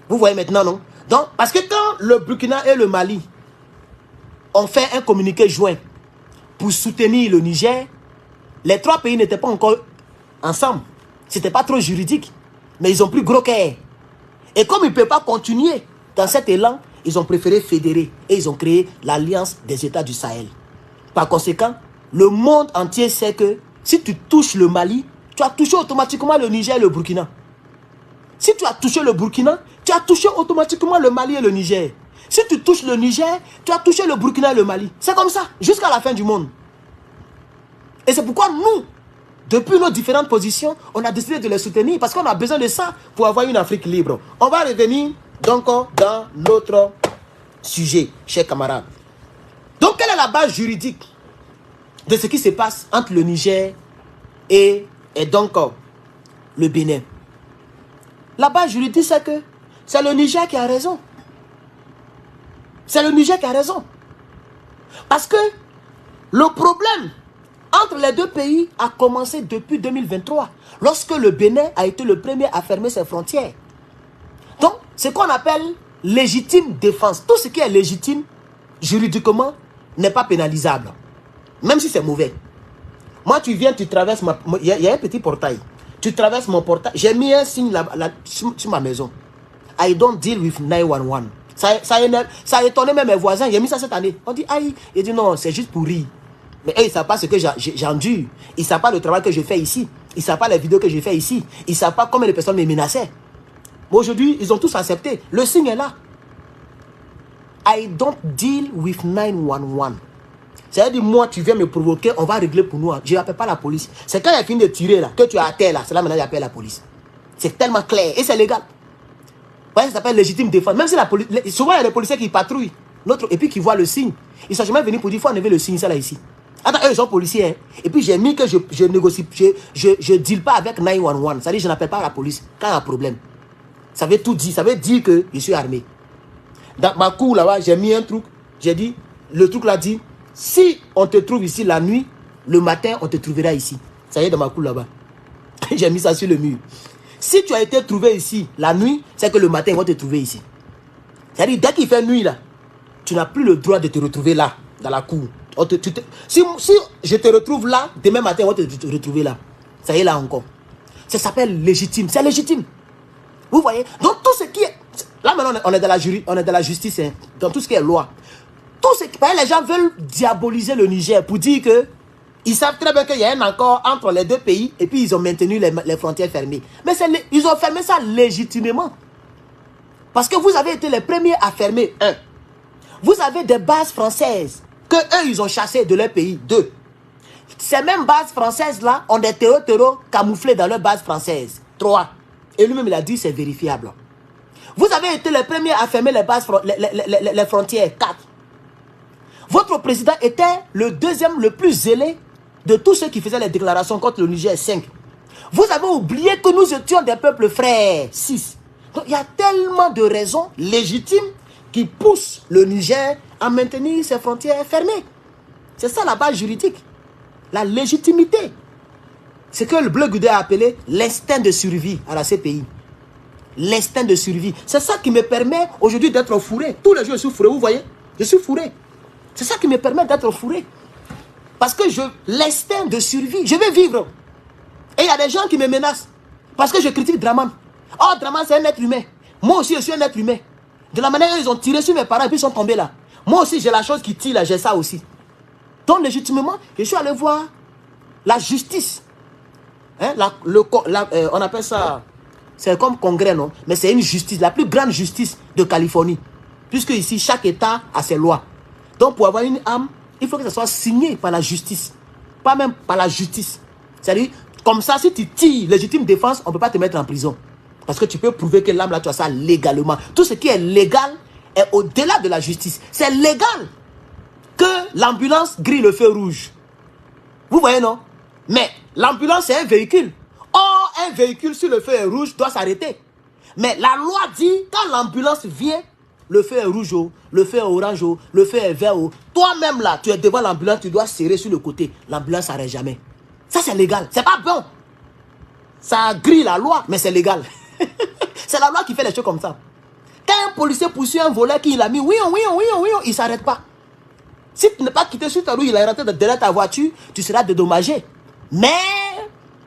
Vous voyez maintenant, non? Donc, parce que quand le Burkina et le Mali ont fait un communiqué joint pour soutenir le Niger, les trois pays n'étaient pas encore ensemble. C'était pas trop juridique. Mais ils ont pris gros cœur. Et comme ils ne peuvent pas continuer dans cet élan, ils ont préféré fédérer. Et ils ont créé l'Alliance des États du Sahel. Par conséquent, le monde entier sait que si tu touches le Mali, tu as touché automatiquement le Niger et le Burkina. Si tu as touché le Burkina, tu as touché automatiquement le Mali et le Niger. Si tu touches le Niger, tu as touché le Burkina et le Mali. C'est comme ça, jusqu'à la fin du monde. Et c'est pourquoi nous, depuis nos différentes positions, on a décidé de les soutenir parce qu'on a besoin de ça pour avoir une Afrique libre. On va revenir donc dans notre sujet, chers camarades. Donc, quelle est la base juridique de ce qui se passe entre le Niger et donc le Bénin? La base juridique, c'est que c'est le Niger qui a raison. C'est le Niger qui a raison. Parce que le problème entre les deux pays a commencé depuis 2023, lorsque le Bénin a été le premier à fermer ses frontières. Donc, c'est ce qu'on appelle légitime défense. Tout ce qui est légitime, juridiquement, n'est pas pénalisable. Même si c'est mauvais. Moi, tu viens, tu traverses il y a un petit portail. Tu traverses mon portail. J'ai mis un signe sur ma maison. I don't deal with 911. Ça a étonné même mes voisins. J'ai mis ça cette année. On dit, aïe. Il dit, non, c'est juste pour rire. Mais eux, ils ne savent pas ce que j'endure. Ils ne savent pas le travail que je fais ici. Ils ne savent pas les vidéos que je fais ici. Ils ne savent pas combien de personnes me menaçaient. Aujourd'hui, ils ont tous accepté. Le signe est là. I don't deal with 911. C'est-à-dire, moi, tu viens me provoquer, on va régler pour nous. Je n'appelle pas la police. C'est quand il a fini de tirer, là, que tu es à terre, là. C'est là maintenant j'appelle la police. C'est tellement clair. Et c'est légal. Ouais, ça s'appelle légitime défense. Même si la police... Souvent, il y a des policiers qui patrouillent. Et puis qui voient le signe. Ils ne sont jamais venus pour dire, il faut enlever le signe, ça là, ici. Attends, eux, ils sont policiers. Hein. Et puis, j'ai mis que je négocie, je deal pas avec 911. Ça dit, je n'appelle pas la police quand il y a un problème. Ça veut tout dire. Ça veut dire que je suis armé. Dans ma cour, là-bas, j'ai mis un truc. J'ai dit, le truc là dit, si on te trouve ici la nuit, le matin, on te trouvera ici. Ça y est, dans ma cour, là-bas. J'ai mis ça sur le mur. Si tu as été trouvé ici la nuit, c'est que le matin, ils vont te trouver ici. C'est-à-dire, dès qu'il fait nuit, là, tu n'as plus le droit de te retrouver là, dans la cour. Si je te retrouve là, demain matin, on va te retrouver là. Ça y est, là encore. Ça s'appelle légitime. C'est légitime. Vous voyez? Donc, tout ce qui est... Là, maintenant, on est dans la justice, hein, dans tout ce qui est loi. Tout ce qui... Les gens veulent diaboliser le Niger pour dire que ils savent très bien qu'il y a un accord entre les deux pays et puis ils ont maintenu les frontières fermées. Mais ils ont fermé ça légitimement. Parce que vous avez été les premiers à fermer. 1. Vous avez des bases françaises que eux, ils ont chassées de leur pays. 2. Ces mêmes bases françaises-là ont des terreaux camouflés dans leurs bases françaises. 3. Et lui-même, il a dit c'est vérifiable. Vous avez été les premiers à fermer les bases, les frontières. 4. Votre président était le deuxième, le plus zélé de tous ceux qui faisaient les déclarations contre le Niger. 5. Vous avez oublié que nous étions des peuples frères. 6. Donc, il y a tellement de raisons légitimes qui poussent le Niger à maintenir ses frontières fermées. C'est ça la base juridique. La légitimité. C'est que le Bleu Goudé a appelé l'instinct de survie à la CPI. L'instinct de survie. C'est ça qui me permet aujourd'hui d'être fourré. Tous les jours, je suis fourré, vous voyez? Je suis fourré. C'est ça qui me permet d'être fourré. Parce que l'instinct de survie, je vais vivre. Et il y a des gens qui me menacent. Parce que je critique Draman. Oh, Draman, c'est un être humain. Moi aussi, je suis un être humain. De la manière dont ils ont tiré sur mes parents et puis ils sont tombés là. Moi aussi, j'ai la chose qui tire là, j'ai ça aussi. Donc, légitimement, je suis allé voir la justice. Hein, on appelle ça, c'est comme congrès, non? Mais c'est une justice, la plus grande justice de Californie. Puisque ici, chaque État a ses lois. Donc, pour avoir une âme, il faut que ça soit signé par la justice. Pas même par la justice. C'est-à-dire, comme ça, si tu tires légitime défense, on ne peut pas te mettre en prison. Parce que tu peux prouver que l'âme là, tu as ça légalement. Tout ce qui est légal est au-delà de la justice. C'est légal que l'ambulance grille le feu rouge. Vous voyez, non? Mais l'ambulance, c'est un véhicule. Or, un véhicule sur le feu est rouge doit s'arrêter. Mais la loi dit, quand l'ambulance vient, le feu est rouge, le feu est orange, le feu est vert. Toi-même là, tu es devant l'ambulance, tu dois serrer sur le côté. L'ambulance n'arrête jamais. Ça, c'est légal. C'est pas bon. Ça grille la loi, mais c'est légal. C'est la loi qui fait les choses comme ça. Quand un policier poursuit un voleur qui il a mis, oui, il ne s'arrête pas. Si tu n'es pas quitté sur ta route, il est rentré derrière ta voiture, tu seras dédommagé. Mais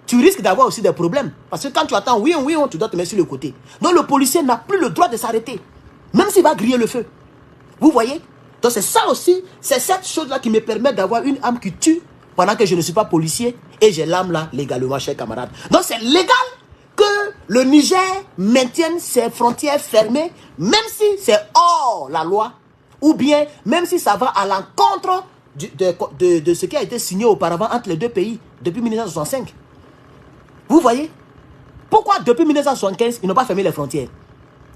tu risques d'avoir aussi des problèmes. Parce que quand tu attends, oui, tu dois te mettre sur le côté. Donc le policier n'a plus le droit de s'arrêter. Même s'il va griller le feu. Vous voyez? Donc c'est ça aussi, c'est cette chose-là qui me permet d'avoir une âme qui tue pendant que je ne suis pas policier et j'ai l'âme là légalement, chers camarades. Donc c'est légal que le Niger maintienne ses frontières fermées, même si c'est hors la loi, ou bien même si ça va à l'encontre de ce qui a été signé auparavant entre les deux pays depuis 1965. Vous voyez? Pourquoi depuis 1975, ils n'ont pas fermé les frontières?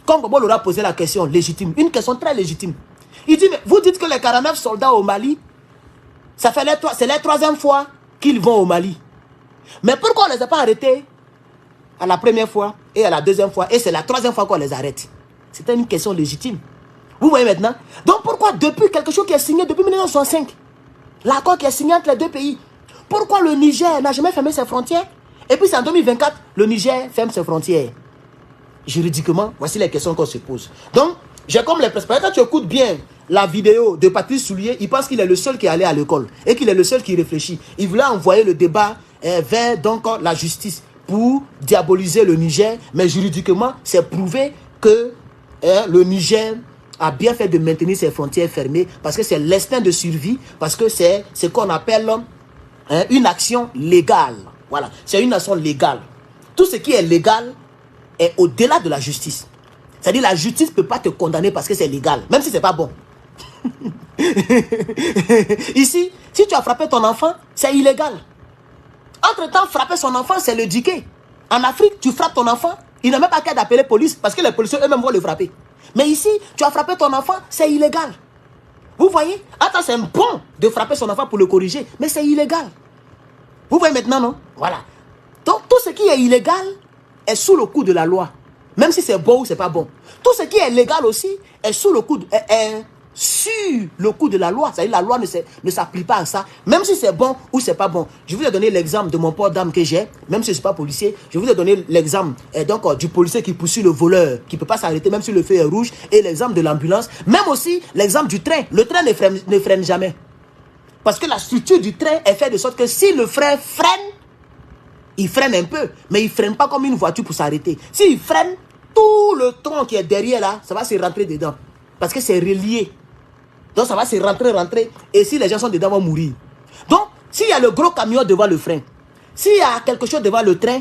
Comme Bobo leur a posé la question légitime, une question très légitime. Il dit, mais vous dites que les 49 soldats au Mali, c'est la 3e fois qu'ils vont au Mali. Mais pourquoi on ne les a pas arrêtés à la première fois et à la 2e fois et c'est la 3e fois qu'on les arrête? C'était une question légitime. Vous voyez maintenant? Donc pourquoi depuis quelque chose qui est signé depuis 1965, l'accord qui est signé entre les deux pays, pourquoi le Niger n'a jamais fermé ses frontières? Et puis c'est en 2024, le Niger ferme ses frontières. Juridiquement, voici les questions qu'on se pose. Donc, j'ai comme l'impression, quand tu écoutes bien la vidéo de Patrice Soulier, il pense qu'il est le seul qui est allé à l'école et qu'il est le seul qui réfléchit. Il voulait envoyer le débat vers donc, la justice pour diaboliser le Niger, mais juridiquement, c'est prouvé que le Niger a bien fait de maintenir ses frontières fermées parce que c'est l'instinct de survie, parce que c'est ce qu'on appelle une action légale. Voilà, c'est une action légale. Tout ce qui est légal est au-delà de la justice. C'est-à-dire la justice ne peut pas te condamner parce que c'est légal, même si ce n'est pas bon. Ici, si tu as frappé ton enfant, c'est illégal. Entre-temps, frapper son enfant, c'est le diquer. En Afrique, tu frappes ton enfant, il n'a même pas qu'à d'appeler police parce que les policiers eux-mêmes vont le frapper. Mais ici, tu as frappé ton enfant, c'est illégal. Vous voyez? Attends, c'est bon de frapper son enfant pour le corriger, mais c'est illégal. Vous voyez maintenant, non? Voilà. Donc, tout ce qui est illégal est sous le coup de la loi. Même si c'est bon ou c'est pas bon. Tout ce qui est légal aussi est sous le coup de la loi. C'est-à-dire la loi ne s'applique pas à ça. Même si c'est bon ou c'est pas bon. Je vous ai donné l'exemple de mon port d'arme que j'ai. Même si je ne suis pas policier. Je vous ai donné l'exemple du policier qui poursuit le voleur. Qui ne peut pas s'arrêter même si le feu est rouge. Et l'exemple de l'ambulance. Même aussi l'exemple du train. Le train ne freine jamais. Parce que la structure du train est faite de sorte que si le frein freine, il freine un peu, mais il ne freine pas comme une voiture pour s'arrêter. S'il freine, tout le tronc qui est derrière là, ça va se rentrer dedans. Parce que c'est relié. Donc ça va se rentrer. Et si les gens sont dedans, ils vont mourir. Donc, s'il y a le gros camion devant le frein, s'il y a quelque chose devant le train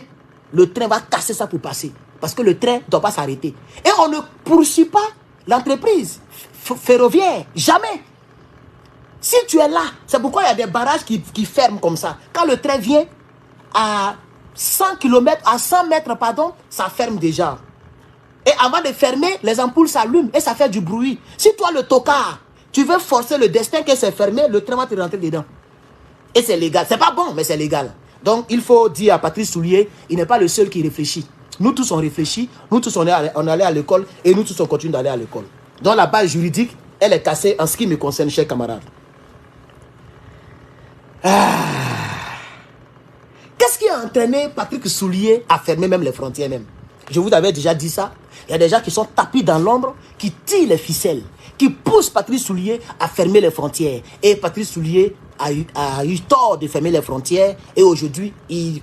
va casser ça pour passer. Parce que le train ne doit pas s'arrêter. Et on ne poursuit pas l'entreprise ferroviaire. Jamais. Si tu es là, c'est pourquoi il y a des barrages qui ferment comme ça. Quand le train vient à 100 km, à 100 mètres, pardon, ça ferme déjà. Et avant de fermer, les ampoules s'allument et ça fait du bruit. Si toi, le tocard, tu veux forcer le destin que c'est fermé, le train va te rentrer dedans. Et c'est légal. C'est pas bon, mais c'est légal. Donc, il faut dire à Patrice Soulier, il n'est pas le seul qui réfléchit. Nous tous, on réfléchit. Nous tous, on est allé à l'école et nous tous, on continue d'aller à l'école. Donc, la base juridique, elle est cassée en ce qui me concerne, chers camarades. Qu'est-ce qui a entraîné Patrick Soulier à fermer même les frontières même? Je vous avais déjà dit ça. Il y a des gens qui sont tapis dans l'ombre, qui tirent les ficelles, qui poussent Patrick Soulier à fermer les frontières. Et Patrick Soulier a eu tort de fermer les frontières. Et aujourd'hui, il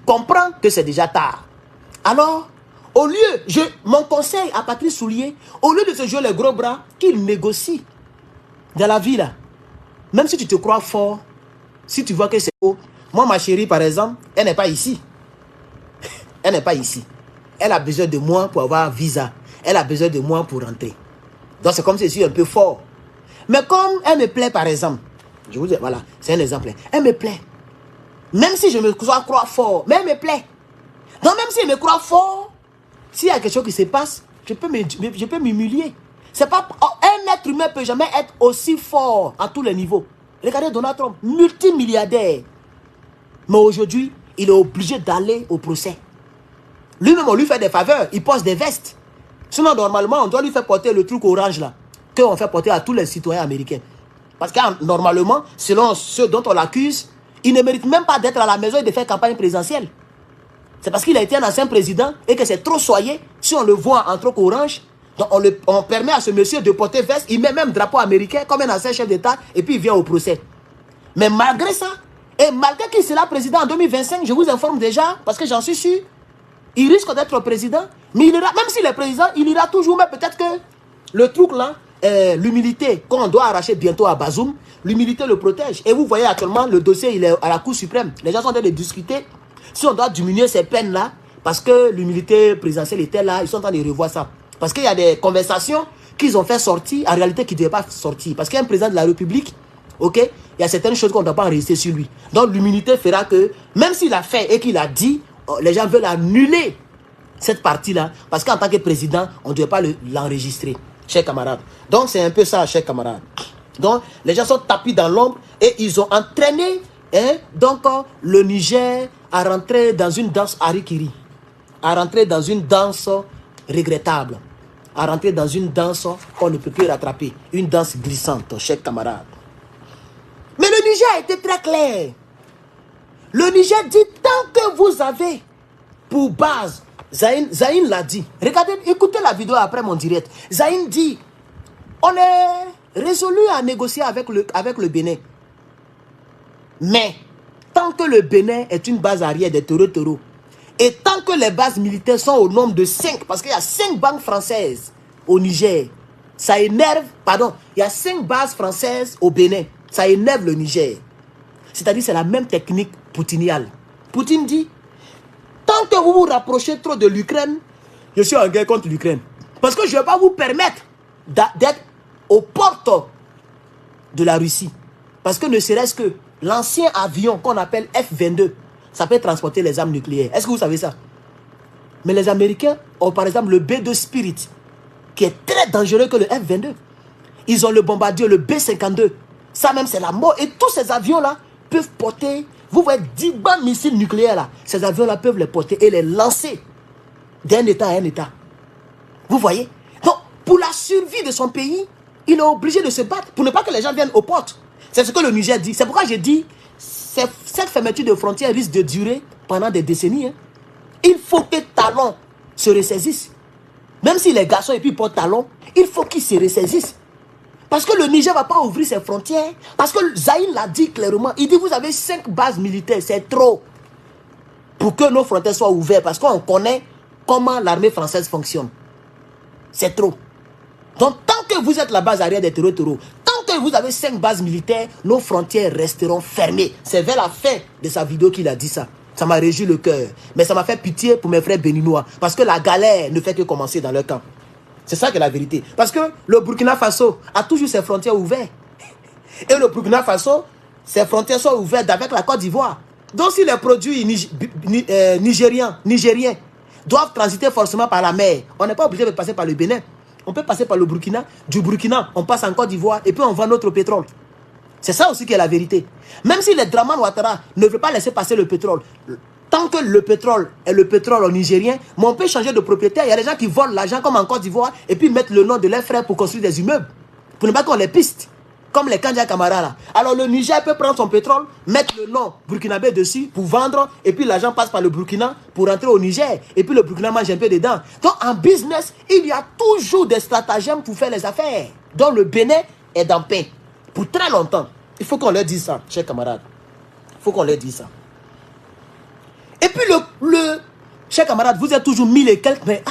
comprend que c'est déjà tard. Alors, au lieu, mon conseil à Patrick Soulier, au lieu de se jouer les gros bras, qu'il négocie dans la vie là. Même si tu te crois fort, si tu vois que c'est haut. Moi, ma chérie, par exemple, elle n'est pas ici. Elle n'est pas ici. Elle a besoin de moi pour avoir visa. Elle a besoin de moi pour rentrer. Donc, c'est comme si je suis un peu fort. Mais comme elle me plaît, par exemple, je vous dis, voilà, c'est un exemple. Elle me plaît. Même si je me crois fort, mais elle me plaît. Donc, même si elle me croit fort, s'il y a quelque chose qui se passe, je peux m'humilier. C'est pas, un être humain ne peut jamais être aussi fort à tous les niveaux. Regardez Donald Trump, multimilliardaire. Mais aujourd'hui, il est obligé d'aller au procès. Lui-même, on lui fait des faveurs. Il pose des vestes. Sinon, normalement, on doit lui faire porter le truc orange là. Qu'on fait porter à tous les citoyens américains. Parce que normalement, selon ceux dont on l'accuse, il ne mérite même pas d'être à la maison et de faire campagne présidentielle. C'est parce qu'il a été un ancien président et que c'est trop soyé. Si on le voit en truc orange, Donc on permet à ce monsieur de porter veste, il met même drapeau américain comme un ancien chef d'État et puis il vient au procès. Mais malgré ça, et malgré qu'il sera président en 2025, je vous informe déjà, parce que j'en suis sûr, il risque d'être président, mais il ira, même s'il est président, il ira toujours, mais peut-être que le truc là, l'humilité, qu'on doit arracher bientôt à Bazoum, l'humilité le protège. Et vous voyez actuellement, le dossier, il est à la Cour suprême. Les gens sont en train de discuter si on doit diminuer ces peines-là, parce que l'humilité présidentielle était là, ils sont en train de revoir ça. Parce qu'il y a des conversations qu'ils ont fait sortir, en réalité qui ne devaient pas sortir. Parce qu'un président de la République, ok, il y a certaines choses qu'on ne doit pas enregistrer sur lui. Donc l'humilité fera que, même s'il a fait et qu'il a dit, les gens veulent annuler cette partie-là, parce qu'en tant que président, on ne devait pas l'enregistrer, chers camarades. Donc c'est un peu ça, chers camarades. Donc les gens sont tapis dans l'ombre et ils ont entraîné, hein, donc le Niger à rentrer dans une danse harikiri, à rentrer dans une danse regrettable, à rentrer dans une danse qu'on ne peut plus rattraper, une danse glissante, chers camarades. Mais le Niger a été très clair. Le Niger dit, tant que vous avez pour base, Zaïn l'a dit. Regardez, écoutez la vidéo après mon direct. Zaïn dit, on est résolu à négocier avec le Bénin. Mais, tant que le Bénin est une base arrière des taureaux, et tant que les bases militaires sont au nombre de 5, parce qu'il y a 5 banques françaises au Niger, ça énerve, pardon, il y a 5 bases françaises au Bénin, ça énerve le Niger. C'est-à-dire c'est la même technique poutiniale. Poutine dit, tant que vous vous rapprochez trop de l'Ukraine, je suis en guerre contre l'Ukraine. Parce que je ne vais pas vous permettre d'être aux portes de la Russie. Parce que ne serait-ce que l'ancien avion qu'on appelle F-22, ça peut transporter les armes nucléaires. Est-ce que vous savez ça? Mais les Américains ont par exemple le B-2 Spirit, qui est très dangereux que le F-22. Ils ont le bombardier, le B-52. Ça même, c'est la mort. Et tous ces avions-là peuvent porter, vous voyez, 10 missiles nucléaires là. Ces avions-là peuvent les porter et les lancer d'un État à un État. Vous voyez? Donc, pour la survie de son pays, il est obligé de se battre pour ne pas que les gens viennent aux portes. C'est ce que le Niger dit. C'est pourquoi j'ai dit, cette fermeture de frontières risque de durer pendant des décennies. Hein. Il faut que Talon se ressaisisse. Même si les garçons et puis portent Talon, il faut qu'ils se ressaisissent. Parce que le Niger ne va pas ouvrir ses frontières. Parce que Zaïn l'a dit clairement. Il dit, vous avez 5 bases militaires, c'est trop. Pour que nos frontières soient ouvertes. Parce qu'on connaît comment l'armée française fonctionne. C'est trop. Donc, tant que vous êtes la base arrière des taureaux, tant que vous avez 5 bases militaires, nos frontières resteront fermées. C'est vers la fin de sa vidéo qu'il a dit ça. Ça m'a réjoui le cœur. Mais ça m'a fait pitié pour mes frères béninois. Parce que la galère ne fait que commencer dans leur camp. C'est ça qui est la vérité. Parce que le Burkina Faso a toujours ses frontières ouvertes. Et le Burkina Faso, ses frontières sont ouvertes avec la Côte d'Ivoire. Donc si les produits nigériens doivent transiter forcément par la mer, on n'est pas obligé de passer par le Bénin. On peut passer par le Burkina. Du Burkina, on passe en Côte d'Ivoire et puis on vend notre pétrole. C'est ça aussi qui est la vérité. Même si les Draman Ouattara ne veulent pas laisser passer le pétrole, tant que le pétrole est le pétrole nigérien, mais on peut changer de propriétaire. Il y a des gens qui volent l'argent comme en Côte d'Ivoire et puis mettre le nom de leurs frères pour construire des immeubles. Pour ne pas qu'on les piste. Comme les Kandja Camara là. Alors le Niger peut prendre son pétrole, mettre le nom burkinabé dessus pour vendre et puis l'argent passe par le Burkina pour rentrer au Niger. Et puis le Burkina mange un peu dedans. Donc en business, il y a toujours des stratagèmes pour faire les affaires. Donc le Bénin est dans paix. Pour très longtemps. Il faut qu'on leur dise ça, chers camarades. Il faut qu'on leur dise ça. Et puis chers camarades, vous êtes toujours 1000 et quelques, mais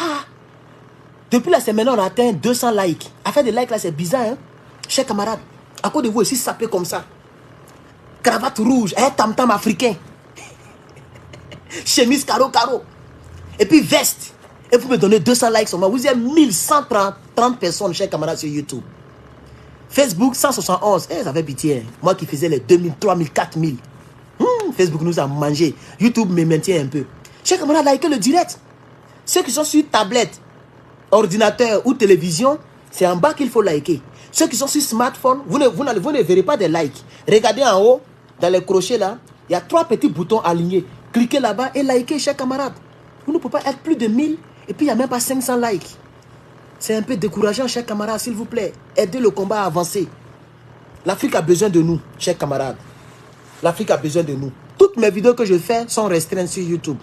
depuis la semaine, on a atteint 200 likes. À faire des likes là, c'est bizarre, hein. Chers camarades, à côté de vous aussi sapé comme ça. Cravate rouge, un tam-tam africain. Chemise caro. Et puis veste. Et vous me donnez 200 likes sur moi. Vous êtes 1130 personnes, chers camarades, sur YouTube. Facebook, 171. Ça fait pitié. Moi qui faisais les 2000, 3000, 4000. Facebook nous a mangé. YouTube me maintient un peu. Chers camarades, likez le direct. Ceux qui sont sur tablette, ordinateur ou télévision, c'est en bas qu'il faut liker. Ceux qui sont sur smartphone, vous ne verrez pas des likes. Regardez en haut, dans les crochets là, il y a 3 petits boutons alignés. Cliquez là-bas et likez, chers camarades. Vous ne pouvez pas être plus de 1000 et puis il n'y a même pas 500 likes. C'est un peu décourageant, chers camarades, s'il vous plaît. Aidez le combat à avancer. L'Afrique a besoin de nous, chers camarades. L'Afrique a besoin de nous. Toutes mes vidéos que je fais sont restreintes sur YouTube.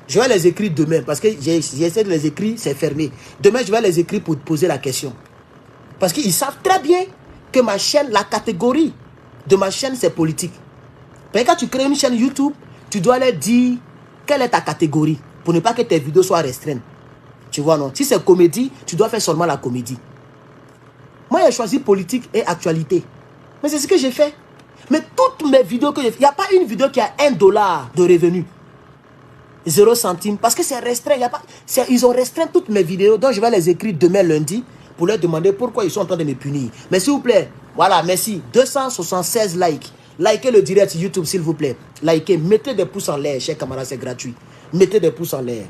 Je vais les écrire demain parce que j'essaie de les écrire, c'est fermé. Demain, je vais les écrire pour poser la question. Parce qu'ils savent très bien que ma chaîne, la catégorie de ma chaîne, c'est politique. Parce que quand tu crées une chaîne YouTube, tu dois leur dire quelle est ta catégorie pour ne pas que tes vidéos soient restreintes. Tu vois, non? Si c'est comédie, tu dois faire seulement la comédie. Moi, j'ai choisi politique et actualité. Mais c'est ce que j'ai fait. Mais toutes mes vidéos que j'ai fait, il n'y a pas une vidéo qui a $1 de revenus. 0 centime. Parce que c'est restreint. Ils ont restreint toutes mes vidéos. Donc, je vais les écrire demain lundi pour leur demander pourquoi ils sont en train de me punir. Mais s'il vous plaît, voilà, merci. 276 likes. Likez le direct YouTube, s'il vous plaît. Likez. Mettez des pouces en l'air, chers camarades, c'est gratuit. Mettez des pouces en l'air.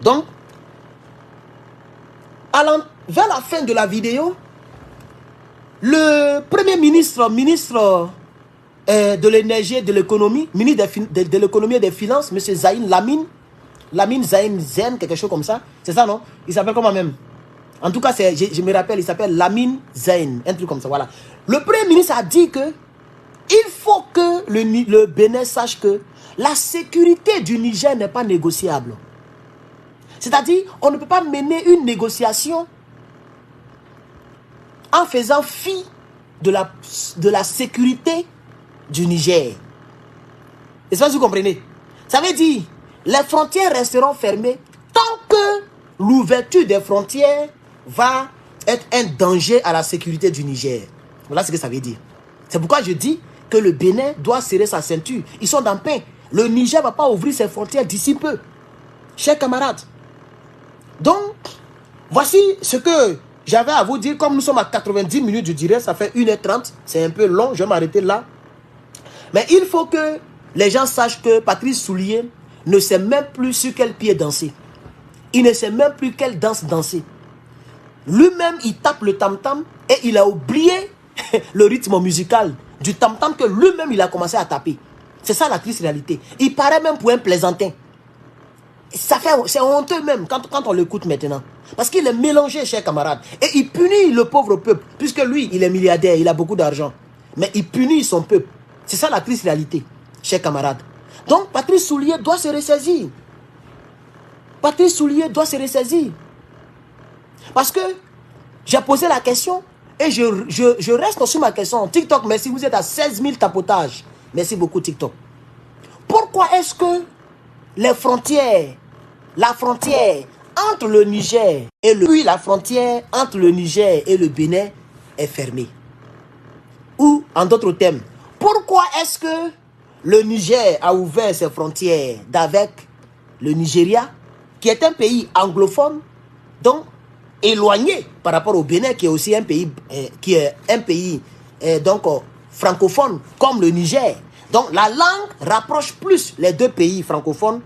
Donc, vers la fin de la vidéo, le premier ministre de l'énergie et de l'économie, ministre de l'économie et des finances, M. Lamine Zain, quelque chose comme ça. C'est ça, non? Il s'appelle comment même? En tout cas, je me rappelle, il s'appelle Lamine Zain, un truc comme ça, voilà. Le premier ministre a dit que il faut que le Bénin sache que la sécurité du Niger n'est pas négociable. C'est-à-dire, on ne peut pas mener une négociation en faisant fi de la sécurité du Niger. Est-ce que vous comprenez? Ça veut dire, les frontières resteront fermées tant que l'ouverture des frontières va être un danger à la sécurité du Niger. Voilà ce que ça veut dire. C'est pourquoi je dis que le Bénin doit serrer sa ceinture. Ils sont dans le pain. Le Niger ne va pas ouvrir ses frontières d'ici peu. Chers camarades. Donc, voici ce que j'avais à vous dire. Comme nous sommes à 90 minutes du direct, ça fait 1h30. C'est un peu long, je vais m'arrêter là. Mais il faut que les gens sachent que Patrice Soulier ne sait même plus sur quel pied danser. Il ne sait même plus quelle danse danser. Lui-même, il tape le tam-tam et il a oublié le rythme musical du tam-tam que lui-même, il a commencé à taper. C'est ça la triste réalité. Il paraît même pour un plaisantin. C'est honteux même quand on l'écoute maintenant. Parce qu'il est mélangé, chers camarades. Et il punit le pauvre peuple. Puisque lui, il est milliardaire, il a beaucoup d'argent. Mais il punit son peuple. C'est ça la triste réalité, chers camarades. Donc, Patrice Soulier doit se ressaisir. Patrice Soulier doit se ressaisir. Parce que j'ai posé la question et je reste sur ma question. TikTok, merci, vous êtes à 16 000 tapotages. Merci beaucoup, TikTok. Pourquoi est-ce que la frontière entre le Niger et la frontière entre le Niger et le Bénin est fermée? Ou, en d'autres termes, pourquoi est-ce que le Niger a ouvert ses frontières avec le Nigeria, qui est un pays anglophone, donc éloigné par rapport au Bénin, qui est aussi un pays, francophone, comme le Niger. Donc la langue rapproche plus les deux pays francophones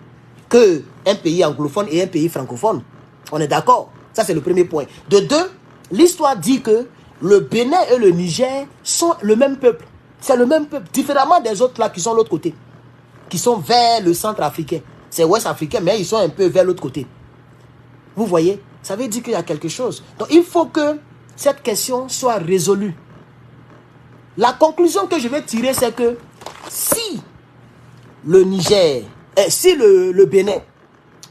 qu'un pays anglophone et un pays francophone. On est d'accord? Ça, c'est le premier point. De deux, l'histoire dit que le Bénin et le Niger sont le même peuple. C'est le même peuple, différemment des autres là qui sont de l'autre côté, qui sont vers le centre africain. C'est ouest africain, mais ils sont un peu vers l'autre côté. Vous voyez? Ça veut dire qu'il y a quelque chose. Donc il faut que cette question soit résolue. La conclusion que je vais tirer, c'est que si le Niger, si le Bénin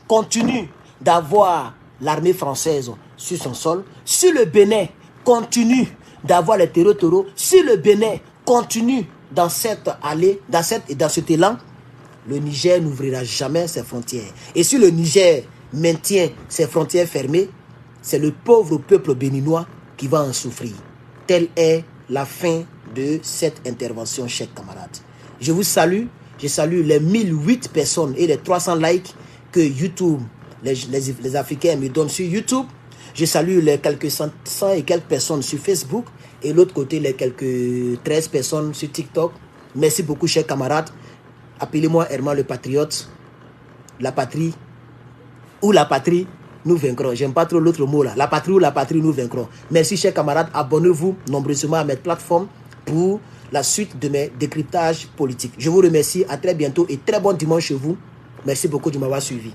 continue d'avoir l'armée française sur son sol, si le Bénin continue d'avoir les terreaux, si le Bénin continue dans cette allée, dans cet élan, le Niger n'ouvrira jamais ses frontières. Et si le Niger maintient ses frontières fermées, c'est le pauvre peuple béninois qui va en souffrir. Telle est la fin de cette intervention, chers camarades. Je vous salue. Je salue les 1008 personnes et les 300 likes que YouTube, les Africains me donnent sur YouTube. Je salue les quelques 100 et quelques personnes sur Facebook. Et l'autre côté, les quelques 13 personnes sur TikTok. Merci beaucoup, chers camarades. Appelez-moi Herman le Patriote. La patrie ou la patrie, nous vaincrons. J'aime pas trop l'autre mot là. La patrie ou la patrie, nous vaincrons. Merci, chers camarades. Abonnez-vous nombreusement à mes plateformes pour la suite de mes décryptages politiques. Je vous remercie. À très bientôt et très bon dimanche chez vous. Merci beaucoup de m'avoir suivi.